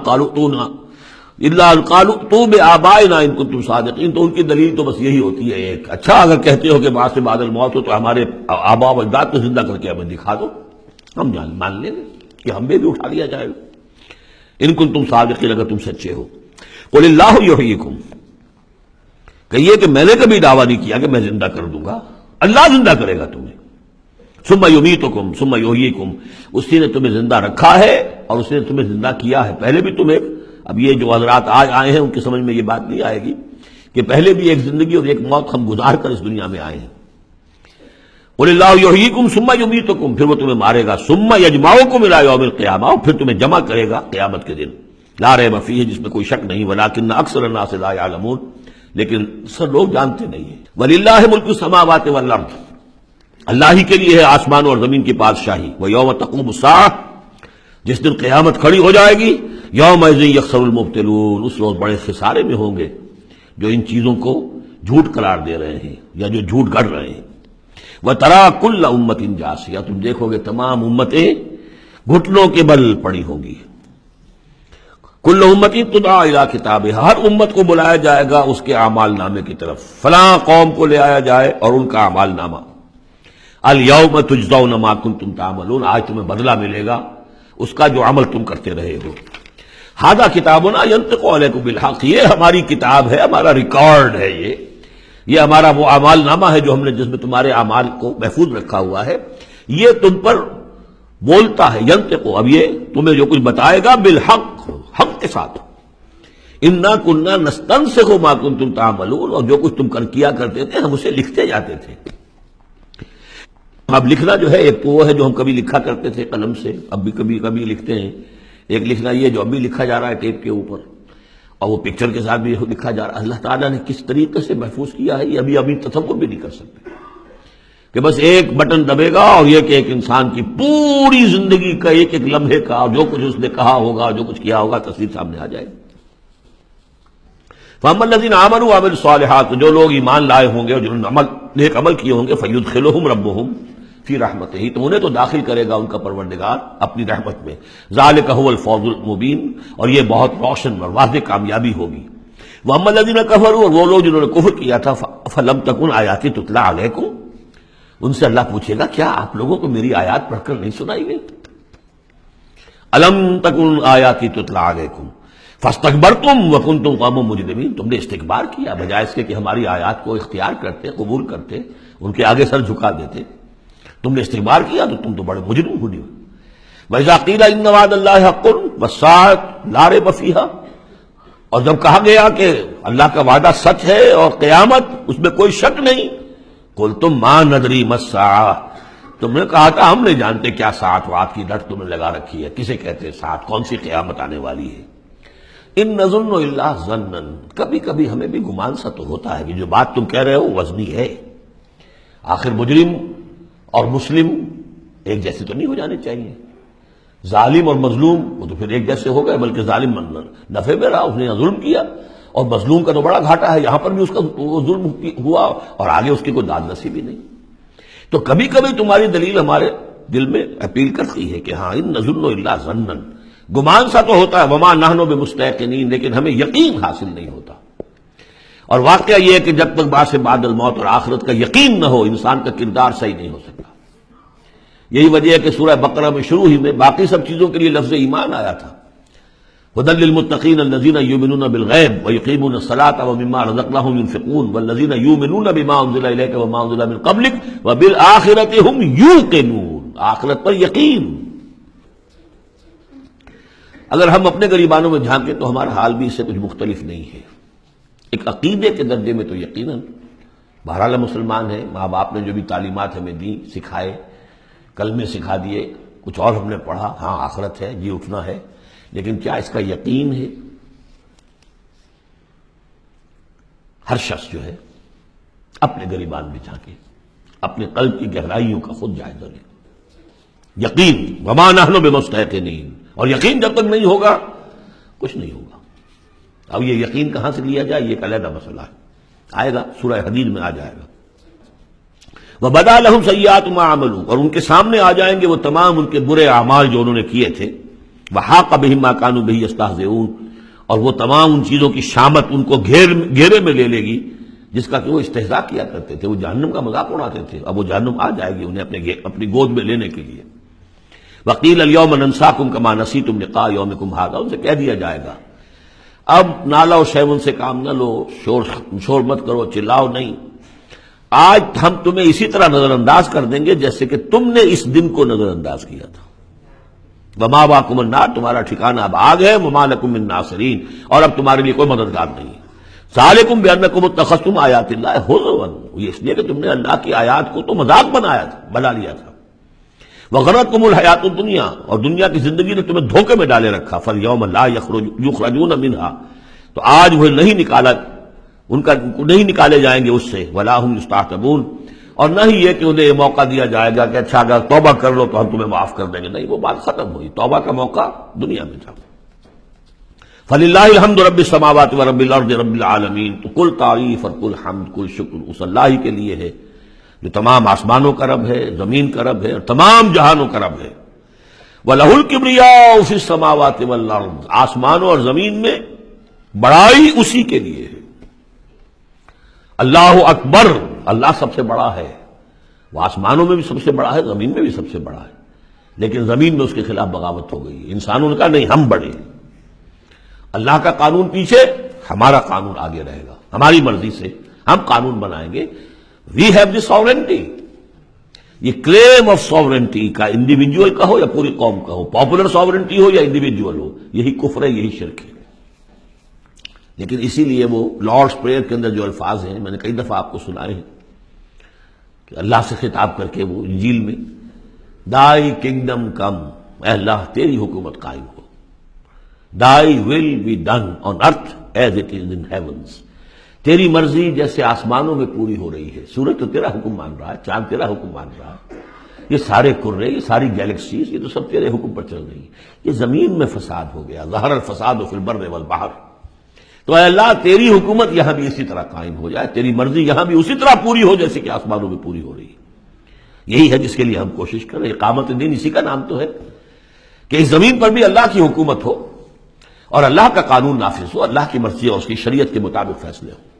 قَالُوا ائْتُوا بِآبَائِنَا إِن كُنتُمْ صَادِقِينَ، تو ان کی دلیل تو بس یہی ہوتی ہے ایک، اچھا اگر کہتے ہو کہ بعد سے بعد الموت ہو تو ہمارے آباء و اجداد کو زندہ کر کے ہمیں دکھا دو، ہم مان لیں گے کہ ہمیں بھی اٹھا لیا جائے گا، ان کنتم صادقین، اگر تم سچے ہو۔ قُلِ اللَّهُ يُحْيِيكُمْ، کہیے کہ میں نے کبھی دعویٰ نہیں کیا کہ میں زندہ کر دوں گا، اللہ زندہ کرے گا تمہیں۔ ثم یمیتکم ثم یحییکم، اسی نے تمہیں زندہ رکھا ہے اور اس نے تمہیں زندہ کیا ہے، پہلے بھی تمہیں، اب یہ جو حضرات آج آئے ہیں ان کی سمجھ میں یہ بات نہیں آئے گی کہ پہلے بھی ایک زندگی اور ایک موت ہم گزار کر اس دنیا میں آئے ہیں۔ قل اللہ یحییکم ثم یمیتکم، پھر وہ تمہیں مارے گا، ثم یجمعکم الی یوم القیامہ، اور پھر تمہیں جمع کرے گا قیامت کے دن، لا ریب فیہ، جس میں کوئی شک نہیں، ولکن اکثر الناس لا یعلمون، لیکن سب لوگ جانتے نہیں ہیں۔ وَلِلَّهِ مُلْكُ السَّمَاوَاتِ وَالْأَرْضِ، اللہ ہی کے لیے ہے آسمان اور زمین کی بادشاہی۔ وَيَوْمَ تَقُومُ السَّاعَةُ، جس دن قیامت کھڑی ہو جائے گی، يَوْمَئِذٍ يَخْسَرُ الْمُبْطِلُونَ، اس روز بڑے خسارے میں ہوں گے جو ان چیزوں کو جھوٹ قرار دے رہے ہیں یا جو جھوٹ گڑھ رہے ہیں۔ وَتَرَىٰ كُلَّ أُمَّةٍ جَاثِیَةً، تم دیکھو گے تمام امتیں گھٹنوں کے بل پڑی ہوں گی. کل امتی تدعا الی کتابہا، ہر امت کو بلایا جائے گا اس کے اعمال نامے کی طرف. فلاں قوم کو لے آیا جائے اور ان کا اعمال نامہ. الیوم تجزون ما کنتم تعملون، آج تمہیں بدلہ ملے گا اس کا جو عمل تم کرتے رہے ہو. ھذا کتابنا ینطق علیکم بالحق، یہ ہماری کتاب ہے، ہمارا ریکارڈ ہے، یہ ہمارا وہ اعمال نامہ ہے جو ہم نے جس میں تمہارے اعمال کو محفوظ رکھا ہوا ہے، یہ تم پر بولتا ہے. ینطق، اب یہ تمہیں جو کچھ بتائے گا بالحق، حق کے ساتھ. انا کننا نستنسخ ما کنتم تعملون، اور جو کچھ تم کیا کرتے تھے ہم اسے لکھتے جاتے تھے. اب لکھنا جو ہے ایک تو وہ ہے جو ہم کبھی لکھا کرتے تھے قلم سے، اب بھی کبھی لکھتے ہیں. ایک لکھنا یہ جو اب بھی لکھا جا رہا ہے ٹیپ کے اوپر، اور وہ پکچر کے ساتھ بھی لکھا جا رہا ہے. اللہ تعالیٰ نے کس طریقے سے محفوظ کیا ہے یہ ابھی تصور بھی نہیں کر سکتے کہ بس ایک بٹن دبے گا اور یہ کہ ایک انسان کی پوری زندگی کا ایک ایک لمحے کا اور جو کچھ اس نے کہا ہوگا جو کچھ کیا ہوگا تصویر سامنے آ جائے. فَأَمَّا الَّذِينَ آمَنُوا وَعَمِلُوا الصَّالِحَاتِ، جو لوگ ایمان لائے ہوں گے اور جنہوں نے نیک عمل کیے ہوں گے، فَيُدْخِلُهُمْ رَبُّهُمْ فِي رَحْمَتِهِ، تو انہیں تو داخل کرے گا ان کا پروردگار اپنی رحمت میں. ذَلِكَ هُوَ الْفَوْزُ الْمُبِينُ، اور یہ بہت روشن اور واضح کامیابی ہوگی. وَأَمَّا الَّذِينَ كَفَرُوا، اور وہ لوگ جنہوں نے کفر کیا تھا، فَلَمْ تَكُنْ آيَاتِي تُتْلَىٰ عَلَيْكُمْ، ان سے اللہ پوچھے گا کیا آپ لوگوں کو میری آیات پڑھ کر نہیں سنائی گئی؟ الم تکن آیاتی تتلیٰ علیکم فاستکبرتم وکنتم قوما مجرمین، تم نے استکبار کیا بجائے اس کے کہ ہماری آیات کو اختیار کرتے، قبول کرتے، ان کے آگے سر جھکا دیتے. تم نے استکبار کیا تو تم تو بڑے مجرم ہوئے. وَإِذَا قِيلَ إِنَّ وَعْدَ اللَّهِ حَقٌّ وَالسَّاعَةُ لَا رَيْبَ فِيهَا، اور جب کہا گیا کہ اللہ کا وعدہ سچ ہے اور قیامت اس میں کوئی شک نہیں، قُلْتُم مَا نَدْرِي مَا السَّاعَةُ، تم نے کہا تھا ہم نہیں جانتے کیا ساعت وعد کی ڈٹ تم نے لگا رکھی ہے، کسے کہتے ہیں ساعت، کون سی قیامت آنے والی ہے. ان نظن الا ظنا، کبھی کبھی ہمیں بھی گمان سا تو ہوتا ہے کہ جو بات تم کہہ رہے ہو وزنی ہے. آخر مجرم اور مسلم ایک جیسے تو نہیں ہو جانے چاہیے. ظالم اور مظلوم وہ تو پھر ایک جیسے ہو گئے، بلکہ ظالم نفع میں رہا، اس نے ظلم کیا، اور مظلوم کا تو بڑا گھاٹا ہے، یہاں پر بھی اس کا ظلم ہوا اور آگے اس کی کوئی داد نصیبی نہیں. تو کبھی کبھی تمہاری دلیل ہمارے دل میں اپیل کرتی ہے کہ ہاں ان نظن الا ظنا، گمان سا تو ہوتا ہے، وما نحن بمستيقنين، لیکن ہمیں یقین حاصل نہیں ہوتا. اور واقعہ یہ ہے کہ جب تک بعث بعد الموت اور آخرت کا یقین نہ ہو انسان کا کردار صحیح نہیں ہو سکتا. یہی وجہ ہے کہ سورہ بقرہ میں شروع ہی میں باقی سب چیزوں کے لیے لفظ ایمان آیا تھا. هدى للمتقين الذين يؤمنون بالغيب ويقيمون الصلاة ومما رزقناهم ينفقون والذين يؤمنون بما أنزل إليك وما أنزل من قبلك وبالآخرة هم يوقنون، آخرت پر یقین. اگر ہم اپنے غریبانوں میں جھانکیں تو ہمارا حال بھی اس سے کچھ مختلف نہیں ہے. ایک عقیدے کے درجے میں تو یقیناً بہرحال مسلمان ہیں، ماں باپ نے جو بھی تعلیمات ہمیں دی، سکھائے، کلمے سکھا دیے، کچھ اور ہم نے پڑھا، ہاں آخرت ہے، جی اٹھنا ہے، لیکن کیا اس کا یقین ہے؟ ہر شخص جو ہے اپنے غریبان میں جھانکے، اپنے قلب کی گہرائیوں کا خود جائزہ لے. یقین وما نحن بمستيقنين، اور یقین جب تک نہیں ہوگا کچھ نہیں ہوگا. اب یہ یقین کہاں سے لیا جائے یہ ایک علیحدہ مسئلہ ہے، آئے گا سورہ حدید میں آ جائے گا. وَبَدَا لَهُمْ سَيِّئَاتُ مَا عَمَلُوا، اور ان کے سامنے آ جائیں گے وہ تمام ان کے برے اعمال جو انہوں نے کیے تھے. وَحَاقَ بِهِم مَا كَانُوا بِهِ يَسْتَهْزِئُونَ، اور وہ تمام ان چیزوں کی شامت ان کو گھیرے میں لے لے گی جس کا کہ وہ استہزاء کیا کرتے تھے، وہ جہنم کا مذاق اڑاتے تھے. اب وہ جہنم آ جائے گی انہیں اپنی گود میں لینے کے لیے. وَقِيلَ الْيَوْمَ نَنسَاكُمْ كَمَا نَسِيتُمْ لِقَاءَ يَوْمِكُمْ هَٰذَا، ان سے کہہ دیا جائے گا اب نالا و شیون سے کام نہ لو، شور مت کرو، چلاؤ نہیں، آج ہم تمہیں اسی طرح نظر انداز کر دیں گے جیسے کہ تم نے اس دن کو نظر انداز کیا تھا. وَمَأْوَاكُمُ النَّارُ، تمہارا ٹھکانہ اب آگ ہے. وَمَا لَكُم مِّن نَاصِرِينَ، اور اب تمہارے لیے کوئی مددگار نہیں. ذَلِكُمْ بِأَنَّكُمُ اتَّخَذْتُمْ آيَاتِ اللَّهِ هُزُوًا، یہ اس لیے کہ تم نے اللہ کی آیات کو تو مذاق بنا لیا تھا. وَغَرَّتْكُمُ الْحَيَاةُ الدُّنْيَا، اور دنیا کی زندگی نے تمہیں دھوکے میں ڈالے رکھا. فَالْيَوْمَ لَا يُخْرَجُونَ مِنْهَا، تو آج وہ نہیں نکالے جائیں گے اس سے. وَلَا هُمْ يُسْتَعْتَبُونَ، اور نہ ہی یہ کہ انہیں یہ موقع دیا جائے گا کہ اچھا اگر توبہ کر لو تو ہم تمہیں معاف کر دیں گے. نہیں، وہ بات ختم ہوئی، توبہ کا موقع دنیا میں تھا. فَلِلَّهِ الْحَمْدُ رَبِّ السَّمَاوَاتِ وَرَبِّ الْأَرْضِ رَبِّ الْعَالَمِينَ، تو کل تعریف اور کل حمد کل شکر اس اللہ ہی کے لیے ہے جو تمام آسمانوں کا رب ہے، زمین کا رب ہے اور تمام جہانوں کا رب ہے۔ وَلَهُ الْكِبْرِيَاءُ فِي السَّمَاوَاتِ وَالْأَرْضِ، آسمانوں اور زمین میں بڑائی اسی کے لیے ہے۔ اللہ اکبر، اللہ سب سے بڑا ہے، وہ آسمانوں میں بھی سب سے بڑا ہے، زمین میں بھی سب سے بڑا ہے، لیکن زمین میں اس کے خلاف بغاوت ہو گئی۔ انسانوں نے کہا نہیں، ہم بڑے ہیں، اللہ کا قانون پیچھے، ہمارا قانون آگے رہے گا، ہماری مرضی سے ہم قانون بنائیں گے۔ وی ہیو دی ساورنٹی، یہ کلیم آف ساورنٹی کا انڈیویجول کا ہو یا پوری قوم کا ہو، پاپولر ساورنٹی ہو یا انڈیویجول ہو، یہی کفر ہے، یہی شرک ہے۔ لیکن اسی لیے وہ لارڈس پریئر کے اندر جو الفاظ ہیں، میں نے کئی دفعہ آپ کو سنائے ہیں کہ اللہ سے خطاب کر کے وہ انجیل میں دائی کنگڈم کم، اے اللہ تیری حکومت قائم ہو، thy will be done on earth as it is in heavens, تیری مرضی جیسے آسمانوں میں پوری ہو رہی ہے۔ سورج تو تیرا حکم مان رہا ہے، چاند تیرا حکم مان رہا ہے، یہ سارے کرے، یہ ساری گیلیکسیز، یہ تو سب تیرے حکم پر چل رہی ہے۔ یہ زمین میں فساد ہو گیا، ظہر الفساد فی البر والبحر، تو اے اللہ تیری حکومت یہاں بھی اسی طرح قائم ہو جائے، تیری مرضی یہاں بھی اسی طرح پوری ہو جیسے کہ آسمانوں میں پوری ہو رہی ہے۔ یہی ہے جس کے لیے ہم کوشش کر رہے ہیں، اقامت دین اسی کا نام تو ہے کہ اس زمین پر بھی اللہ کی حکومت ہو اور اللہ کا قانون نافذ ہو، اللہ کی مرضی اور اس کی شریعت کے مطابق فیصلے ہوں۔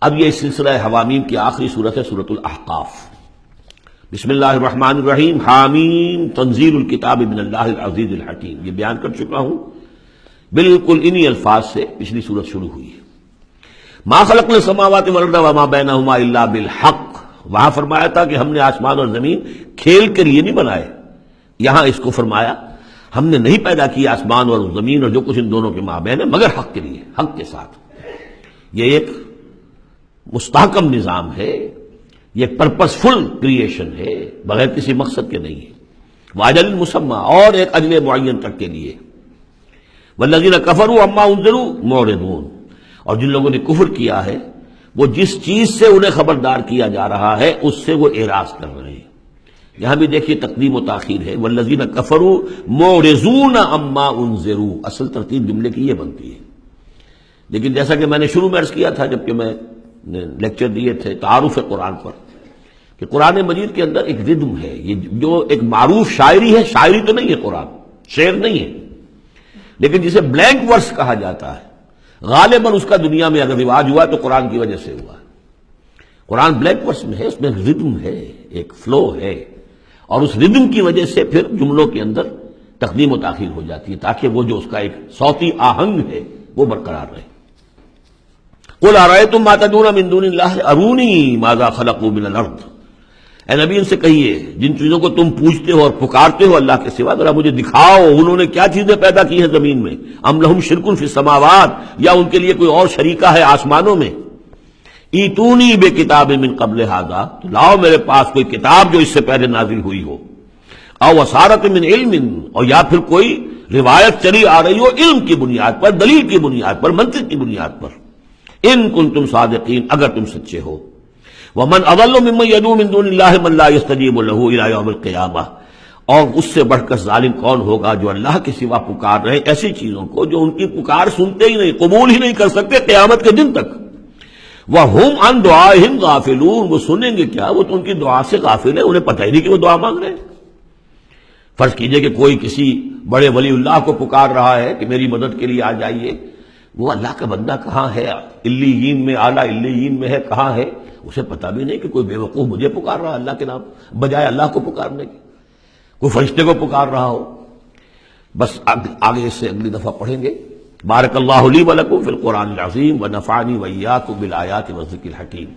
اب یہ سلسلہ حوامیم کی آخری صورت ہے، سورۃ الاحقاف۔ بسم اللہ الرحمن الرحیم، حامیم تنزیل الکتاب من اللہ العزیز الحکیم، یہ بیان کر چکا ہوں، بالکل انہی الفاظ سے پچھلی صورت شروع ہوئی ہے۔ ما خلقنا السماوات والارض وما بینہما الا بالحق، وہاں فرمایا تھا کہ ہم نے آسمان اور زمین کھیل کے لیے نہیں بنائے، یہاں اس کو فرمایا ہم نے نہیں پیدا کیا آسمان اور زمین اور جو کچھ ان دونوں کے مابین ہے مگر حق کے لیے، حق کے ساتھ۔ یہ ایک مستحکم نظام ہے، یہ پرپسفل کریشن ہے، بغیر کسی مقصد کے نہیں ہے، واجل مسمى، اور ایک اجل معین تک کے لیے۔ والذین کفروا عما انذروا معرضون، اور جن لوگوں نے کفر کیا ہے وہ جس چیز سے انہیں خبردار کیا جا رہا ہے اس سے وہ اعراض کر رہے ہیں۔ یہاں بھی دیکھیے تقدیم و تاخیر ہے، والذین کفروا معرضون عما انذروا، اصل ترتیب جملے کی یہ بنتی ہے، لیکن جیسا کہ میں نے شروع میں عرض کیا تھا جبکہ میں نے لیکچر دیے تھے تعارف قرآن پر، کہ قرآن مجید کے اندر ایک ردم ہے، یہ جو ایک معروف شاعری ہے، شاعری تو نہیں ہے، قرآن شعر نہیں ہے، لیکن جسے بلینک ورس کہا جاتا ہے، غالباً اس کا دنیا میں اگر رواج ہوا تو قرآن کی وجہ سے ہوا ہے۔ قرآن بلینک ورس میں ہے، اس میں ردم ہے، ایک فلو ہے، اور اس ردم کی وجہ سے پھر جملوں کے اندر تقدیم و تاخیر ہو جاتی ہے تاکہ وہ جو اس کا ایک صوتی آہنگ ہے وہ برقرار رہے۔ قل ارأیتم ما تدعون من دون اللہ ارونی ماذا خلقوا من الارض، اے نبی ان سے کہیے جن چیزوں کو تم پوچھتے ہو اور پکارتے ہو اللہ کے سوا، ذرا مجھے دکھاؤ انہوں نے کیا چیزیں پیدا کی ہیں زمین میں، ام لہم شرک فی السماوات، یا ان کے لیے کوئی اور شریکہ ہے آسمانوں میں، ایتونی بے کتاب من قبل ھذا، تو لاؤ میرے پاس کوئی کتاب جو اس سے پہلے نازل ہوئی ہو، او اثارۃ من علم، اور یا پھر کوئی روایت چلی آ رہی ہو علم کی بنیاد پر، دلیل کی بنیاد پر، منطق کی بنیاد پر، ان کنتم صادقین، اگر تم سچے ہو۔ ومن اضل ممن يدعو من دون اللہ من لا يستجیب له الى یوم القیامہ، اور اس سے بڑھ کر ظالم کون ہوگا جو اللہ کے سوا پکار رہے ایسی چیزوں کو جو ان کی پکار سنتے ہی نہیں، قبول ہی نہیں کر سکتے قیامت کے دن تک۔ وَهُمْ عَنْ دُعَائِهِمْ غَافِلُونَ، وہ سنیں گے کیا، وہ تو ان کی دعا سے غافل ہے، انہیں پتہ ہی نہیں کہ وہ دعا مانگ رہے ہیں۔ فرض کیجئے کہ کوئی کسی بڑے ولی اللہ کو پکار رہا ہے کہ میری مدد کے لیے آ جائیے، وہ اللہ کا بندہ کہاں ہے، علیین میں، اعلیٰ علیین میں ہے، کہاں ہے، اسے پتہ بھی نہیں کہ کوئی بے وقوف مجھے پکار رہا ہے اللہ کے نام بجائے اللہ کو پکارنے کی، کوئی فرشتے کو پکار رہا ہو۔ بس آگے اس سے اگلی دفعہ پڑھیں گے۔ بارک اللہ لی و لکم فی القرآن العظیم ونفعنی وإیاکم بالآیات والذکر الحکیم۔